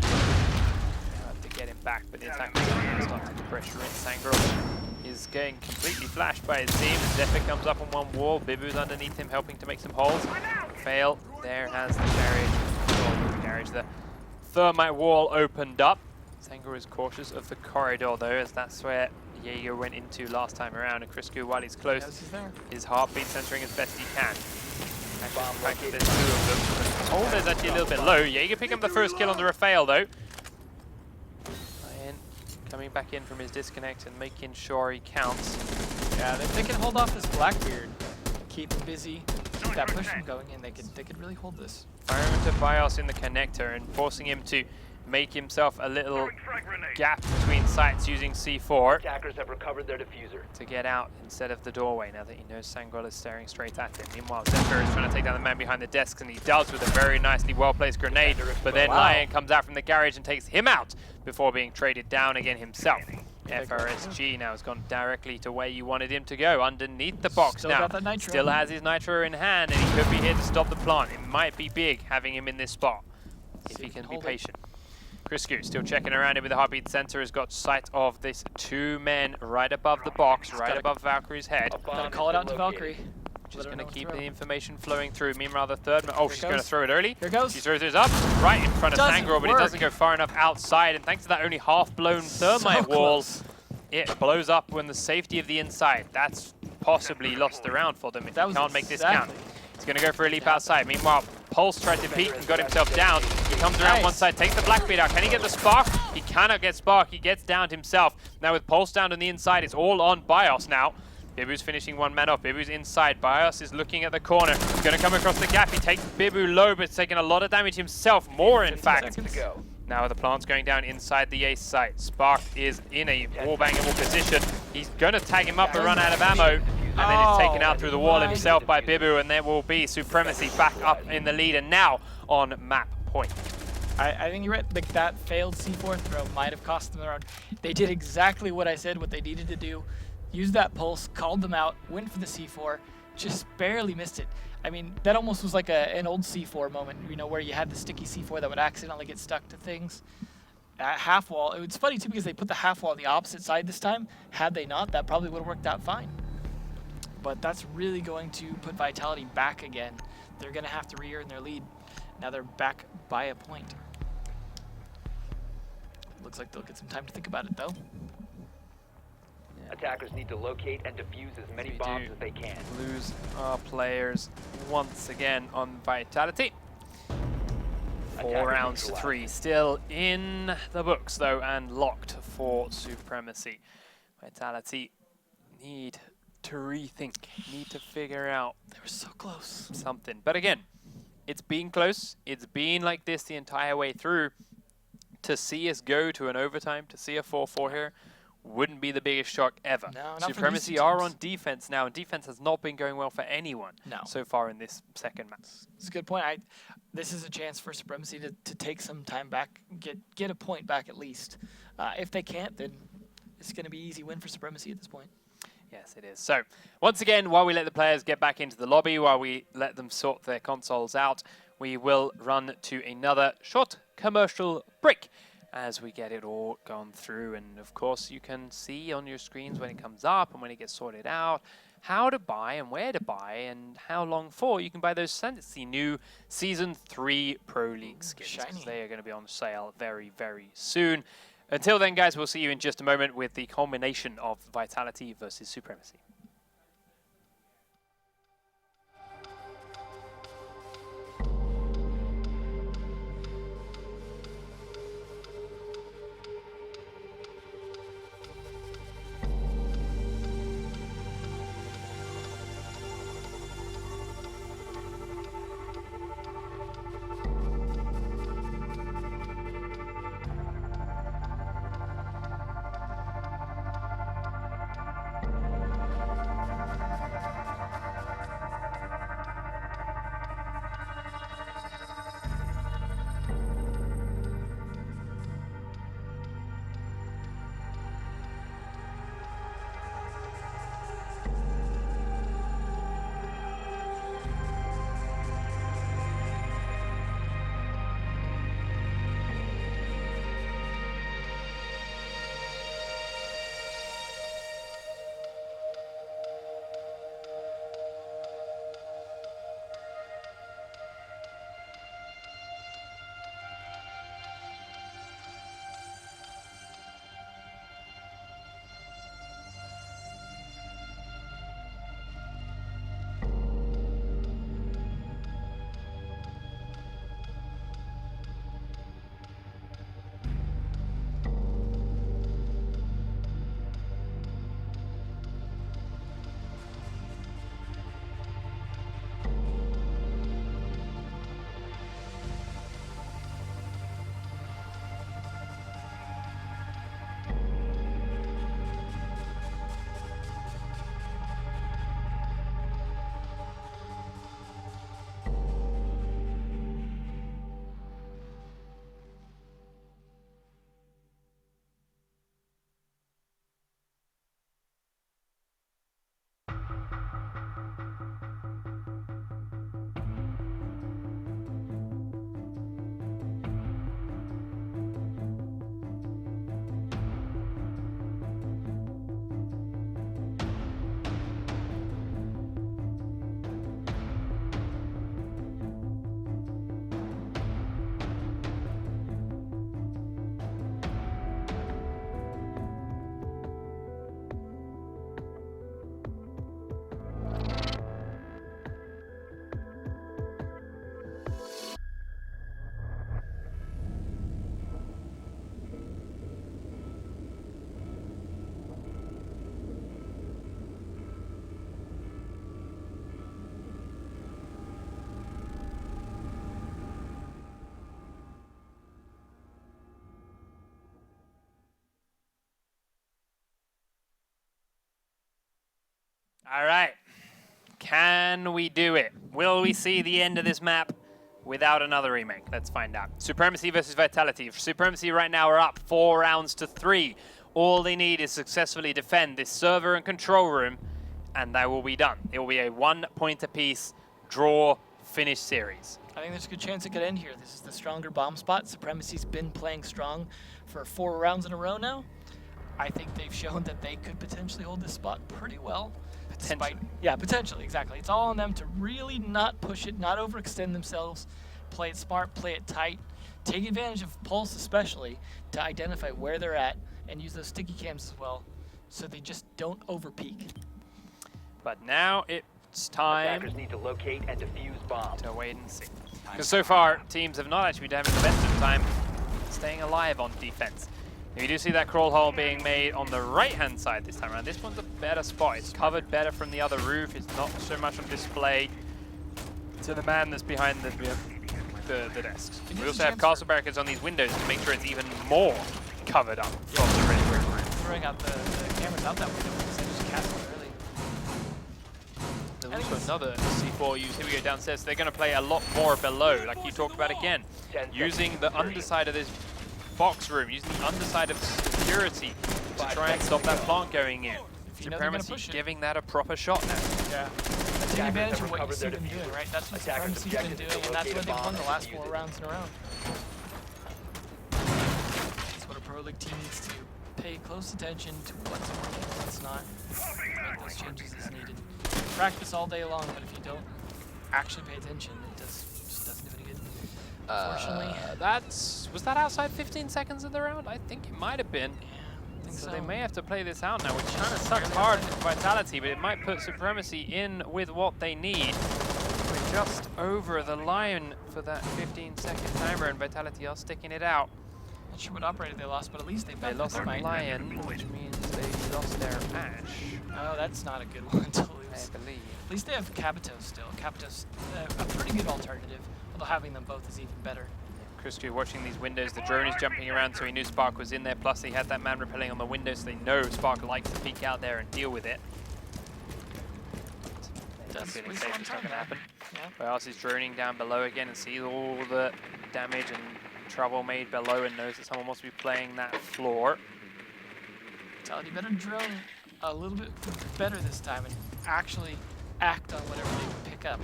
Have to get him back, but the attackers are starting to pressure in. Sangro is getting completely flashed by his team. Zephyr comes up on one wall. Bibu's underneath him, helping to make some holes. Fail. There has the garage. The thermite wall opened up. Sangro is cautious of the corridor though, as that's where Jaeger went into last time around, and Crisco, while he's close, his heartbeat censoring as best he can. Bomb In fact, located. there's two of them. The hold is actually a little bit low. Jaeger picking up the first kill on the Rafael though. Ryan coming back in from his disconnect and making sure he counts. Yeah, if they can hold off this Blackbeard, keep him busy, keep that push him going, and they could really hold this. Firing into Bios in the connector and forcing him to make himself a little gap between sites using C4 Attackers have recovered their diffuser. to get out instead of the doorway now that he knows Sangol is staring straight at him. Meanwhile, Zephyr is trying to take down the man behind the desks, and he does with a very nicely well-placed grenade, but then Lion comes out from the garage and takes him out before being traded down again himself. FRSG now has gone directly to where you wanted him to go, underneath the box Still now. got that nitro. Still has his nitro in hand, and he could be here to stop the plant. It might be big having him in this spot, if See he if can be hold it. patient. Crisco still checking around him with the heartbeat sensor, has got sight of this two men right above the box, right gotta- above Valkyrie's head. A bomb Gotta has call it been out to located. Valkyrie. She's going to know keep throw. the information flowing through. Meanwhile, the third man, oh, Here she's going to goes. throw it early. Here goes. She throws it up right in front of Doesn't Sangro, but it work. doesn't go far enough outside. And thanks to that only half-blown thermite So wall, close. it blows up when the safety of the inside. That's possibly lost the round for them if That they was can't make this count. exactly- He's going to go for a leap outside. Meanwhile, Pulse tried to peek and got himself down. He comes around Nice. one side, takes the Blackbeard out. Can he get the Spark? He cannot get Spark. He gets downed himself. Now with Pulse down on the inside, it's all on Bios now. Bibu's finishing one man off. Bibu's inside. Bios is looking at the corner. He's going to come across the gap. He takes Bibu low, but it's taking a lot of damage himself. More, in 15 fact. seconds to go. Now the plant's going down inside the ace site. Spark is in a wall-bangable position. He's going to tag him up and run out of ammo. And then it's taken out through the wall himself by Bibu, and there will be Supremacy back up in the lead and now on map point. I think you're right. Like that failed C4 throw might have cost them the round. They did exactly what I said, what they needed to do. Used that pulse, called them out, went for the C4, just barely missed it. I mean, that almost was like an old C4 moment, you know, where you had the sticky C4 that would accidentally get stuck to things. At half wall, it was funny too because they put the half wall on the opposite side this time. Had they not, that probably would have worked out fine. But that's really going to put Vitality back again. They're going to have to re-earn their lead. Now they're back by a point. Looks like they'll get some time to think about it though. Attackers need to locate and defuse as many We bombs do as they can. lose our players once again on Vitality. 4 Attackers rounds to neutralized. 3. Still in the books though, and locked for Supremacy. Vitality need to rethink, need to figure out They were so close. something. But again, it's been close. It's been like this the entire way through. To see us go to an overtime, to see a 4-4 here, wouldn't be the biggest shock ever. No, not for these Supremacy two are teams. on defense now, and defense has not been going well for anyone No. so far in this second match. It's a good point. This is a chance for Supremacy to take some time back, get a point back at least. If they can't, then it's going to be an easy win for Supremacy at this point. Yes, it is. So, once again, while we let the players get back into the lobby, while we let them sort their consoles out, we will run to another short commercial break as we get it all gone through. And of course, you can see on your screens when it comes up and when it gets sorted out, how to buy and where to buy and how long for. You can buy those fancy new Season 3 Pro League skins. 'Cause shiny. they are going to be on sale very, very soon. Until then, guys, we'll see you in just a moment with the culmination of Vitality versus Supremacy. All right. Can we do it? Will we see the end of this map without another remake? Let's find out. Supremacy versus Vitality. Supremacy right now are up 4 rounds to 3. All they need is successfully defend this server and control room, and that will be done. It will be a 1 point apiece draw finish series. I think there's a good chance it could end here. This is the stronger bomb spot. Supremacy's been playing strong for 4 rounds in a row now. I think they've shown that they could potentially hold this spot pretty well. Potentially. Yeah, potentially, exactly. It's all on them to really not push it, not overextend themselves, play it smart, play it tight, take advantage of Pulse especially to identify where they're at and use those sticky cams as well so they just don't overpeak. But now it's time Attackers need to locate and defuse bombs. to wait and see. Because so far, teams have not actually been having the best of time staying alive on defense. You do see that crawl hole being made on the right-hand side this time around. This one's a better spot. It's covered better from the other roof. It's not so much on display to the man that's behind the desks. We also have castle barricades on these windows to make sure it's even more covered up from the red roof. Throwing out the cameras out that window because they just cast it early. There's also another C4 use. Here we go downstairs. They're going to play a lot more below, like you talked about again. Using the underside of this box room, using the underside of security to try and stop that plant going in. Supremacy giving that a proper shot now. Yeah. Taking advantage of what you see them doing, right? That's what Supremacy's been doing, and that's what they've won the last 4 rounds in a row. That's what a Pro League team needs to pay close attention to what's working, what's not. Make those changes as needed. Practice all day long, but if you don't actually pay attention, it just doesn't do any good. Unfortunately. Was that outside 15 seconds of the round? I think it might have been. Yeah, I think So they may have to play this out now, which kind of sucks hard for Vitality, but it might put Supremacy in with what they need. We're just over the line for that 15-second timer, and Vitality are sticking it out. Not sure what operator they lost, but at least they They lost their might. Lion, which means they lost their Ash, Oh, that's not a good one to lose. I believe. At least they have Capito still. Capito's a pretty good alternative, although having them both is even better. Christu watching these windows, the drone is jumping around, so he knew Spark was in there, plus he had that man repelling on the window, so they know Spark likes to peek out there and deal with it. That's Feeling waste safe, one it's not time, going to happen. Yeah. Bias is droning down below again and sees all the damage and trouble made below and knows that someone must be playing that floor. Vitality better drone a little bit better this time and actually act on whatever they pick up.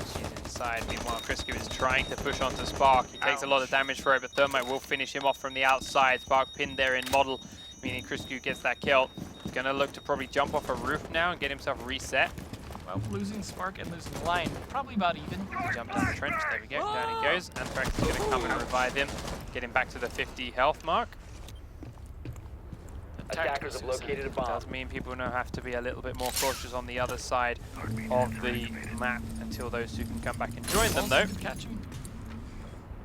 She's inside. Meanwhile, Crisco is trying to push onto Spark. He takes a lot of damage for it, but Thermite will finish him off from the outside. Spark pinned there in model, meaning Crisco gets that kill. He's going to look to probably jump off a roof now and get himself reset. Well, losing Spark and losing the line, probably about even. Jump down the trench. There we go. Down he goes. Anthrax is going to come and revive him, get him back to the 50 health mark. Attackers have located a bomb. Does mean people now have to be a little bit more cautious on the other side of the map until those two can come back and join them, though. Catch him.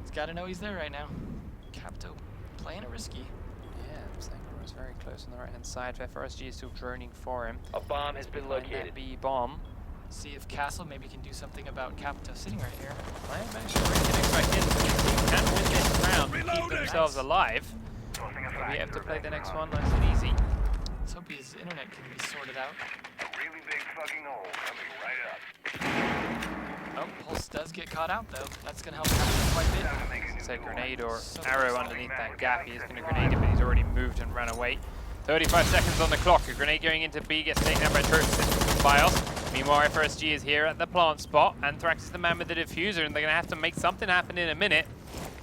He's got to know he's there right now. Capito playing it risky. Yeah, Sangor is very close on the right-hand side. FRSG is still droning for him. A bomb has been located. B bomb. See if Castle maybe can do something about Capito sitting right here. Lion managed to bring the next back in. The team can win this round and keep themselves alive. We have to play the next one nice and easy. Let's hope his internet can be sorted out. A really big fucking hole coming right up. Oh, Pulse does get caught out though. That's going to help Capito quite a bit. It's a grenade or arrow underneath that gap. He is going to grenade it, but he's already moved and ran away. 35 seconds on the clock. A grenade going into B gets taken out by Trophy Bios. Meanwhile, FRSG is here at the plant spot. Anthrax is the man with the diffuser, and they're going to have to make something happen in a minute.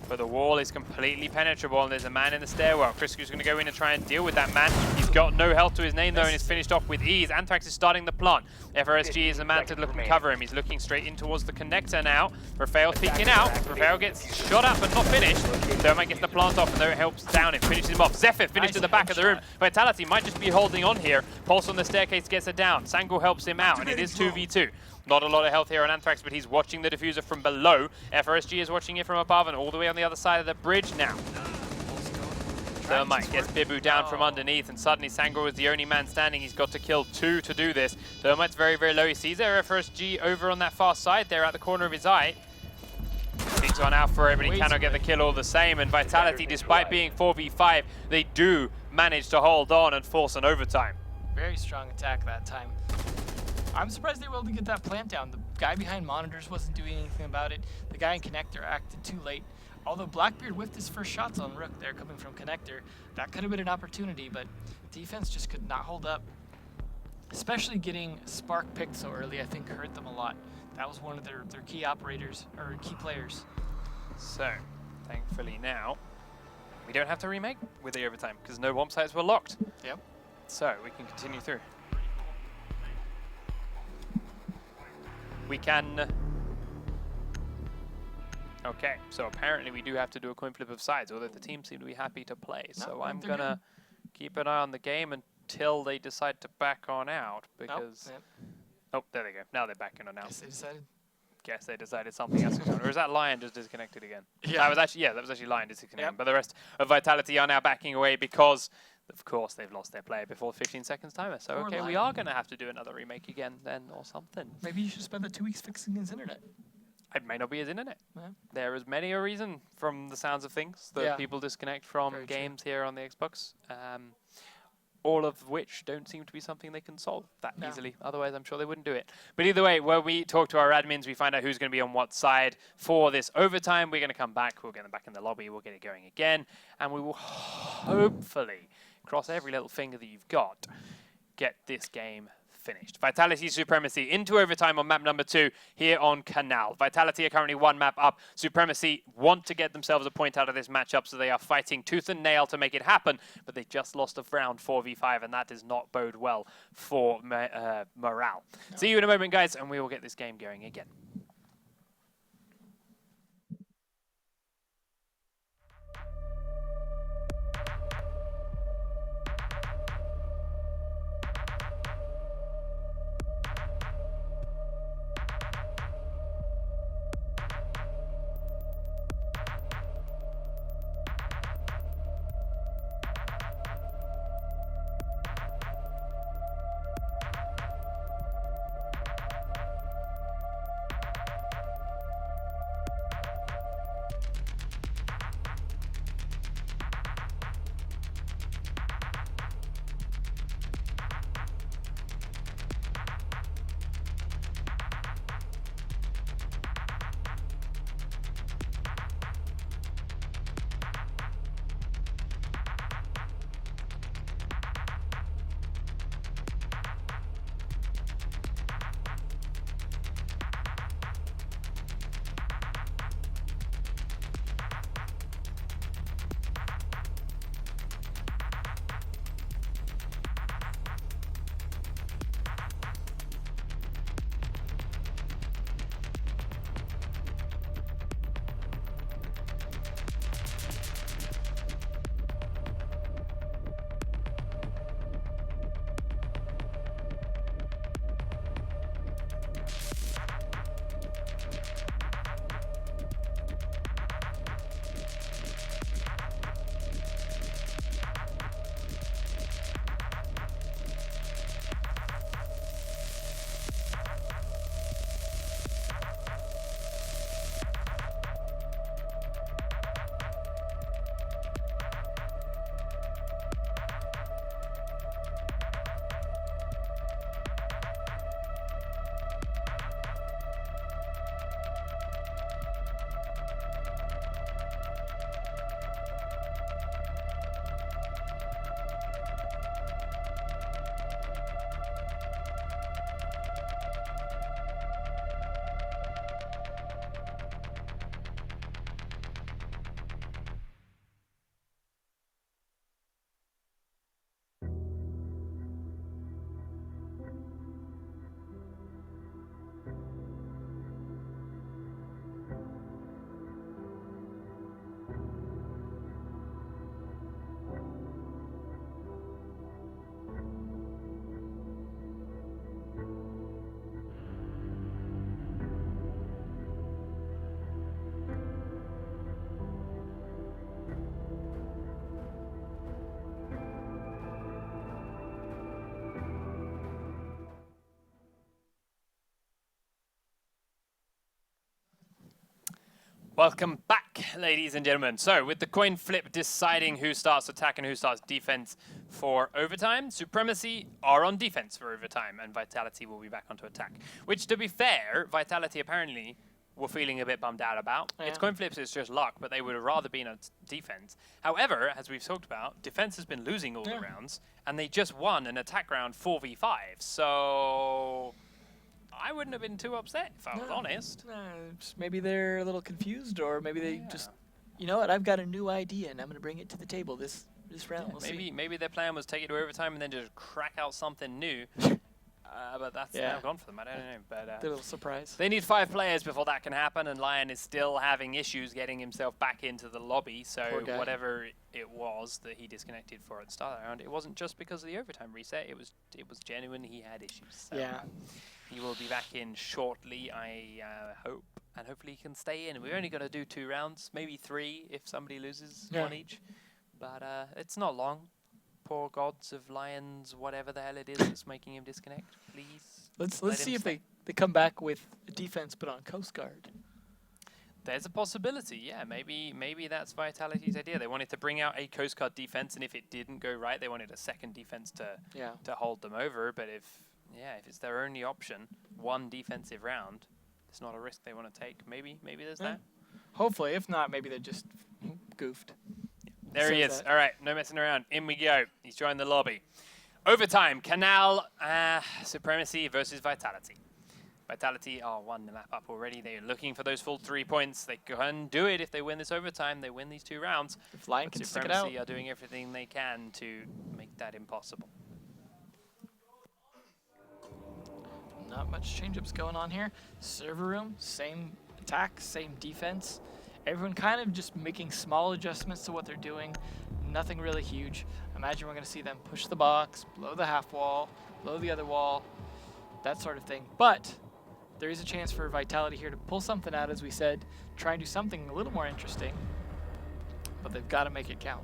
But the wall is completely penetrable, and there's a man in the stairwell. Crisco's going to go in and try and deal with that man. He's got no health to his name, though, and is finished off with ease. Anthrax is starting the plant. FRSG is the man to look and cover him. He's looking straight in towards the connector now. Rafael's peeking out. Rafael gets shot at, but not finished. Thermite gets the plant off, and though it helps down him, finishes him off. Zephyr finished at the back of the room. Vitality might just be holding on here. Pulse on the staircase gets it down. Sangor helps him out, and it is 2v2. Not a lot of health here on Anthrax, but he's watching the diffuser from below. FRSG is watching it from above and all the way on the other side of the bridge now. Thermite gets Bibu down from underneath, and suddenly Sangor is the only man standing. He's got to kill 2 to do this. Thermite's very, very low. He sees their FRSG over on that far side there at the corner of his eye. Peeks one out for it, but he cannot get the kill all the same. And Vitality, despite being 4v5, they do manage to hold on and force an overtime. Very strong attack that time. I'm surprised they were able to get that plant down. The guy behind monitors wasn't doing anything about it. The guy in connector acted too late. Although Blackbeard whiffed his first shots on Rook there coming from connector, that could have been an opportunity, but defense just could not hold up. Especially getting Spark picked so early, I think hurt them a lot. That was one of their key operators, or key players. So, thankfully now, we don't have to remake with the overtime because no bomb sites were locked. Yep. So, we can continue through. We can... Okay, so apparently we do have to do a coin flip of sides, although the team seem to be happy to play. So I'm going to keep an eye on the game until they decide to back on out, because... Nope. Oh, there they go. Now they're backing on out. Guess they decided. Guess they decided something else was going on. Or is that Lion just disconnected again? Yeah. That was actually Lion disconnected. Yep. But the rest of Vitality are now backing away because, of course, they've lost their player before 15 seconds timer. So, Poor okay, we Lion. are going to have to do another remake again then, or something. Maybe you should spend the 2 weeks fixing his internet. It may not be his internet. Yeah. There is many a reason, from the sounds of things, that people disconnect from Very true. games here on the Xbox. All of which don't seem to be something they can solve that easily. Otherwise, I'm sure they wouldn't do it. But either way, when we talk to our admins, we find out who's going to be on what side for this overtime. We're going to come back. We'll get them back in the lobby. We'll get it going again. And we will hopefully, cross every little finger that you've got, get this game finished. Vitality Supremacy into overtime on map number 2 here on Kanal. Vitality are currently 1 map up. Supremacy want to get themselves a point out of this matchup, so they are fighting tooth and nail to make it happen, but they just lost a round 4v5, and that does not bode well for morale. No. See you in a moment, guys, and we will get this game going again. Welcome back, ladies and gentlemen. So, with the coin flip deciding who starts attack and who starts defense for overtime, Supremacy are on defense for overtime, and Vitality will be back onto attack. Which, to be fair, Vitality apparently were feeling a bit bummed out about. Yeah. It's coin flips, it's just luck, but they would have rather been on defense. However, as we've talked about, defense has been losing all the rounds, and they just won an attack round 4v5. So I wouldn't have been too upset, if I was honest. Just maybe they're a little confused, or maybe they just, you know what, I've got a new idea, and I'm going to bring it to the table this round. We'll see. Maybe their plan was take it to overtime and then just crack out something new. But that's now gone for them. I don't know. But They're a little surprised. they need 5 players before that can happen, and Lion is still having issues getting himself back into the lobby. So whatever it was that he disconnected for at the start of the round, it wasn't just because of the overtime reset. It was genuine. He had issues. So Yeah. he will be back in shortly, I hope, and hopefully he can stay in. We're only going to do 2 rounds, maybe 3 if somebody loses one each. But it's not long. Poor gods of Lions, whatever the hell it is that's making him disconnect. Please. Let's let see him if stay. they come back with a defense but on Coast Guard. There's a possibility, yeah. Maybe that's Vitality's idea. They wanted to bring out a Coast Guard defense, and if it didn't go right, they wanted a second defense to hold them over. But if it's their only option, one defensive round, it's not a risk they want to take. Maybe there's that. Hopefully, if not, maybe they just goofed. There he is. All right, no messing around. In we go. He's joined the lobby. Overtime, Kanal, Supremacy versus Vitality. Vitality won the map up already. They're looking for those full 3 points. They can do it if they win this overtime. They win these 2 rounds. If Lion can stick it out. Supremacy are doing everything they can to make that impossible. Not much change-ups going on here. Server room, same attack, same defense. Everyone kind of just making small adjustments to what they're doing. Nothing really huge. Imagine we're going to see them push the box, blow the half wall, blow the other wall, that sort of thing. But there is a chance for Vitality here to pull something out, as we said, try and do something a little more interesting. But they've got to make it count.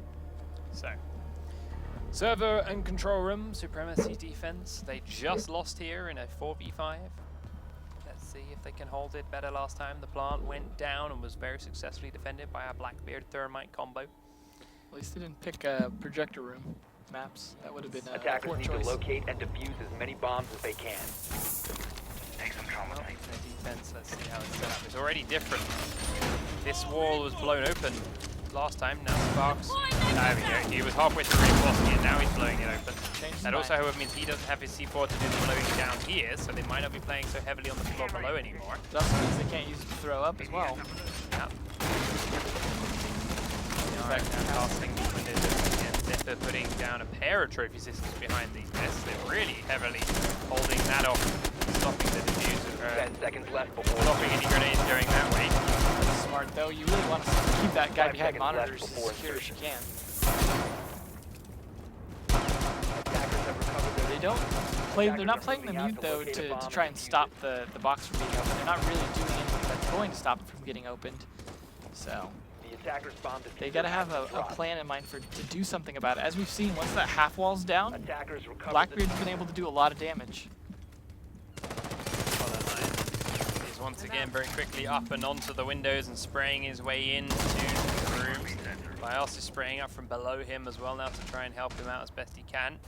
So, server and control room, Supremacy defense. They just lost here in a 4v5. Let's see if they can hold it better last time. The plant went down and was very successfully defended by our Blackbeard Thermite combo. At least they didn't pick projector room maps. That would have been a Attackers poor need choice. to locate and defuse as many bombs as they can. Take some trauma Well, tank. the defense, let's see how it's set up. It's already different. This wall was blown open last time, now Sparks. There we go. He was halfway through reinforcing it, now he's blowing it open. That also, however, means he doesn't have his C4 to do the blowing down here, so they might not be playing so heavily on the floor below anymore. It also means they can't use it to throw up as well. Yeah. Alright, now casting Zephyr putting down a pair of trophy systems behind these nests. They're really heavily holding that off, stopping the diffuser, 10 seconds left before stopping any grenades going that way. Smart though, you really want to keep that guy 5 behind seconds monitors left as before secure as you can. Attackers have recovered their They don't play. They're not playing the mute though to try and stop the box from getting open. They're not really doing anything that's going to stop it from getting opened. So the attackers bomb they got to have a plan in mind to do something about it. As we've seen, once that half wall's down, Attackers recovered Blackbeard's been able to do a lot of damage. He's once again very quickly up and onto the windows and spraying his way into the rooms. Bios is spraying up from below him as well now to try and help him out as best he can.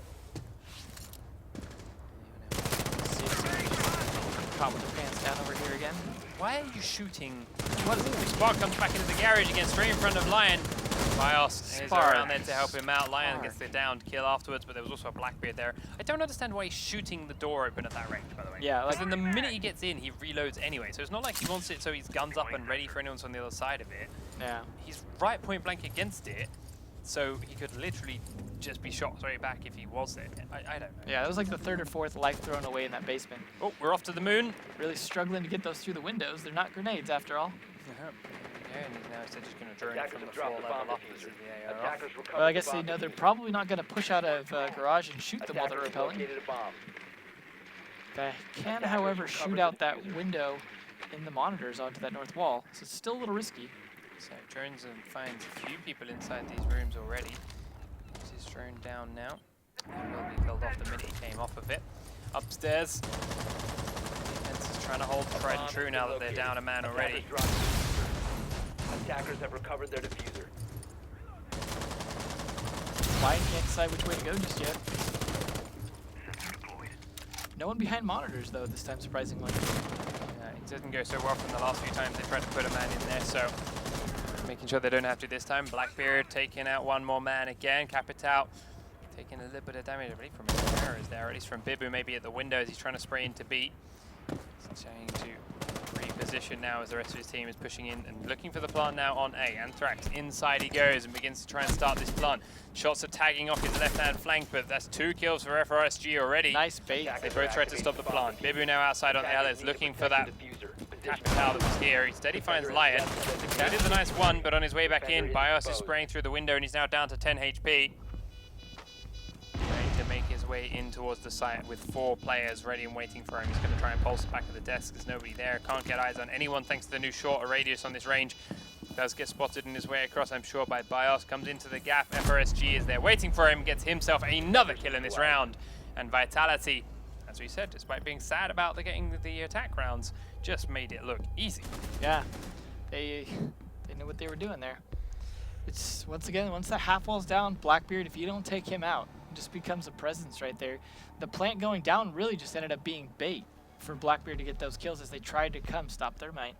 Caught with the pants down over here again. Why are you shooting? What is it? Spark comes back into the garage again, straight in front of Lion. Bios is around there to help him out. Lion gets the downed kill afterwards, but there was also a Blackbeard there. I don't understand why he's shooting the door open at that range, by the way. Yeah, like then the minute he gets in, he reloads anyway. So it's not like he wants it so his gun's up and ready for anyone on the other side of it. yeah. He's right point blank against it, so he could literally just be shot straight back if he was there. I don't know. Yeah, that was like the 3rd or 4th life thrown away in that basement. Oh, we're off to the moon. Really struggling to get those through the windows. They're not grenades after all. Yeah, and he's now instead just going to drone it Attackers from the have floor dropped the level bomb up as diffuser. the AR off. Attackers recovered Well, I guess the they bomb know they're diffuser. probably not going to push out of garage and shoot them while they're Attackers repelling. located a bomb. They can, however, shoot out that window in the monitors onto that north wall, so it's still a little risky. So drones and finds a few people inside these rooms already. This is drone down now. And will be killed off the minute he came off of it. Upstairs. Defense is trying to hold tried and true now that they're down a man already. Attackers dropped Attackers have recovered their diffuser. Lion can't decide which way to go just yet. No one behind monitors though this time, surprisingly. It didn't go so well from the last few times they tried to put a man in there, so making sure they don't have to this time. Blackbeard taking out one more man again. Capital taking a little bit of damage already from his arrows there, or at least from Bibu maybe at the window as he's trying to spray into B. He's trying to reposition now as the rest of his team is pushing in and looking for the plant now on A. Anthrax inside he goes and begins to try and start this plant. Shots are tagging off his left-hand flank, but that's 2 kills for FRSG already. Nice bait. They both tried to stop the plant. Bibu now outside on the alley, looking for that Capital that was here. He steady finds Lion. That is a nice one, but on his way back in, Bios is spraying through the window and he's now down to 10 HP. Trying to make his way in towards the site with 4 players ready and waiting for him. He's going to try and pulse back at the desk. There's nobody there. Can't get eyes on anyone thanks to the new shorter radius on this range. Does get spotted in his way across, I'm sure, by Bios. Comes into the gap. FRSG is there waiting for him. Gets himself another kill in this round. And Vitality, as we said, despite being sad about getting the attack rounds, just made it look easy. Yeah, they knew what they were doing there. It's, once again, once the half wall's down, Blackbeard, if you don't take him out, it just becomes a presence right there. The plant going down really just ended up being bait for Blackbeard to get those kills as they tried to come stop Thermite.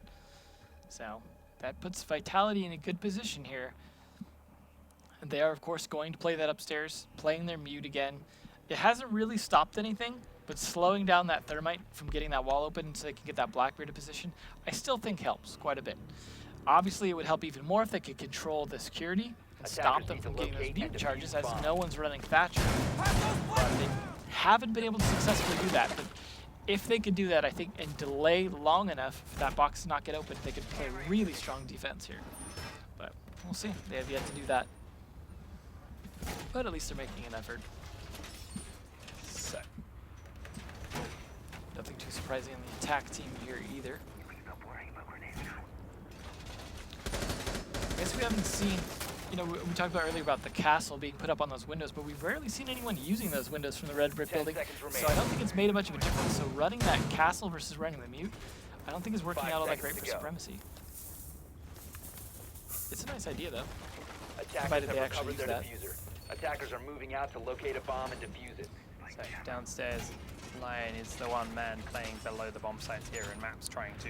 So that puts Vitality in a good position here. And they are, of course, going to play that upstairs, playing their mute again. It hasn't really stopped anything, but slowing down that Thermite from getting that wall open so they can get that Blackbeard in position, I still think helps quite a bit. Obviously, it would help even more if they could control the security and stop them from getting those mute charges, as no one's running Thatcher. But they haven't been able to successfully do that. But if they could do that, I think, and delay long enough for that box to not get open, they could play really strong defense here. But we'll see. They have yet to do that. But at least they're making an effort. So, nothing too surprising in the attack team here either. I guess we haven't seen, you know, we talked about earlier about the castle being put up on those windows, but we've rarely seen anyone using those windows from the red brick building. So I don't think it's made much of a difference. So running that castle versus running the mute, I don't think is working out all that great for Supremacy. It's a nice idea though. Attackers have recovered their diffuser. Attackers are moving out to locate a bomb and defuse it. So downstairs, Lion is the one man playing below the bomb sites here, and Map's trying to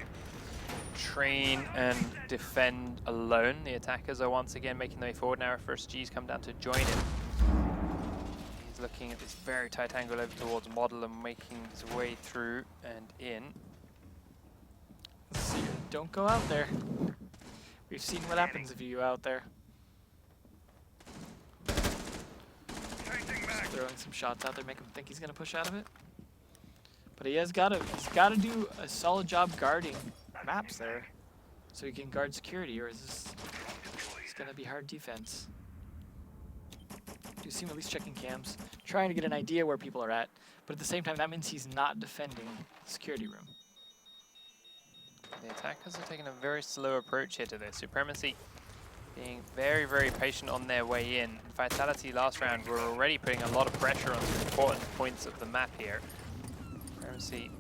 train and defend alone. The attackers are once again making their way forward. Now FRSG's come down to join him. He's looking at this very tight angle over towards Model and making his way through and in. Let's see, don't go out there. We've seen what happens if you go out there. Just throwing some shots out there, make him think he's gonna push out of it. But he's got to do a solid job guarding Maps there, so he can guard security, or is this it's gonna be hard defense. Do see him at least checking cams, trying to get an idea where people are at, but at the same time that means he's not defending the security room. The attackers are taking a very slow approach here to this. Supremacy being very, very patient on their way in. Vitality last round were already putting a lot of pressure on some important points of the map here. Supremacy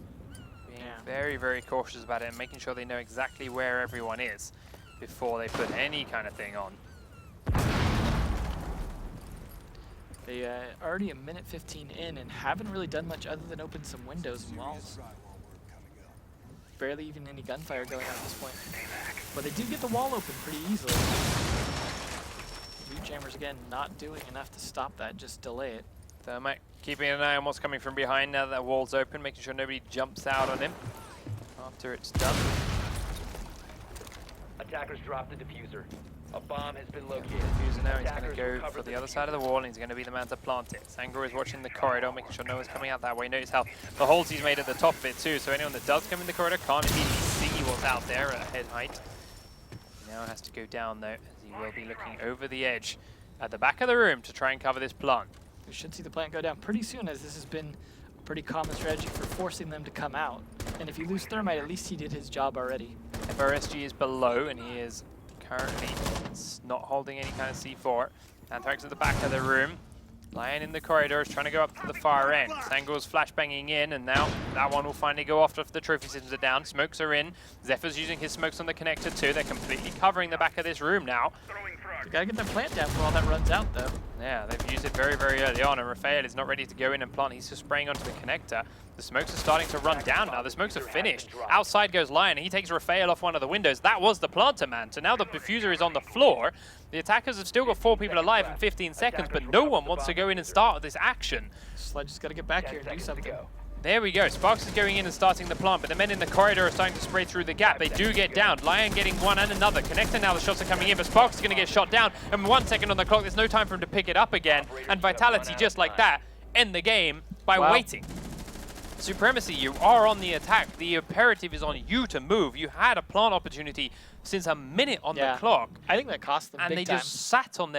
being very, very cautious about it and making sure they know exactly where everyone is before they put any kind of thing on. They already a minute 15 in and haven't really done much other than open some windows and walls. Barely even any gunfire going on at this point. But they do get the wall open pretty easily. Loot jammers again not doing enough to stop that, just delay it. Thermite keeping an eye on what's coming from behind now that wall's open, making sure nobody jumps out on him after it's done. Attackers drop the diffuser. A bomb has been located. Diffuser now, he's going to go for the other side of the wall and he's going to be the man to plant it. Sangro is watching the corridor, making sure no one's coming out that way. Notice how the holes he's made at the top of it too, so anyone that does come in the corridor can't immediately see what's out there at head height. He now has to go down though, as he will be looking over the edge at the back of the room to try and cover this plant. We should see the plant go down pretty soon, as this has been a pretty common strategy for forcing them to come out. And if you lose Thermite, at least he did his job already. FRSG is below and he is currently not holding any kind of C4. Anthrax at the back of the room. Lion in the corridor is trying to go up to the far end. Sangor's flashbanging in, and now that one will finally go off after the trophy systems are down. Smokes are in. Zephyr's using his smokes on the connector too. They're completely covering the back of this room now. You gotta get the plant down before all that runs out, though. Yeah, they've used it very, very early on, and Rafael is not ready to go in and plant. He's just spraying onto the connector. The smokes are starting to run down now. The smokes are finished. Outside goes Lion, and he takes Rafael off one of the windows. That was the planter man. So now the diffuser is on the floor. The attackers have still got 4 people alive in 15 seconds, but no one wants to go in and start this action. Sledge just gotta get back here and do something. There we go. Sparks is going in and starting the plant, but the men in the corridor are starting to spray through the gap. They do get down. Lion getting one and another. Connector now, the shots are coming in, but Sparks is going to get shot down. And 1 second on the clock, there's no time for him to pick it up again. And Vitality, just like that, end the game by waiting. Supremacy, you are on the attack. The imperative is on you to move. You had a plant opportunity since a minute on the clock. I think that cost them and big they time. just sat on their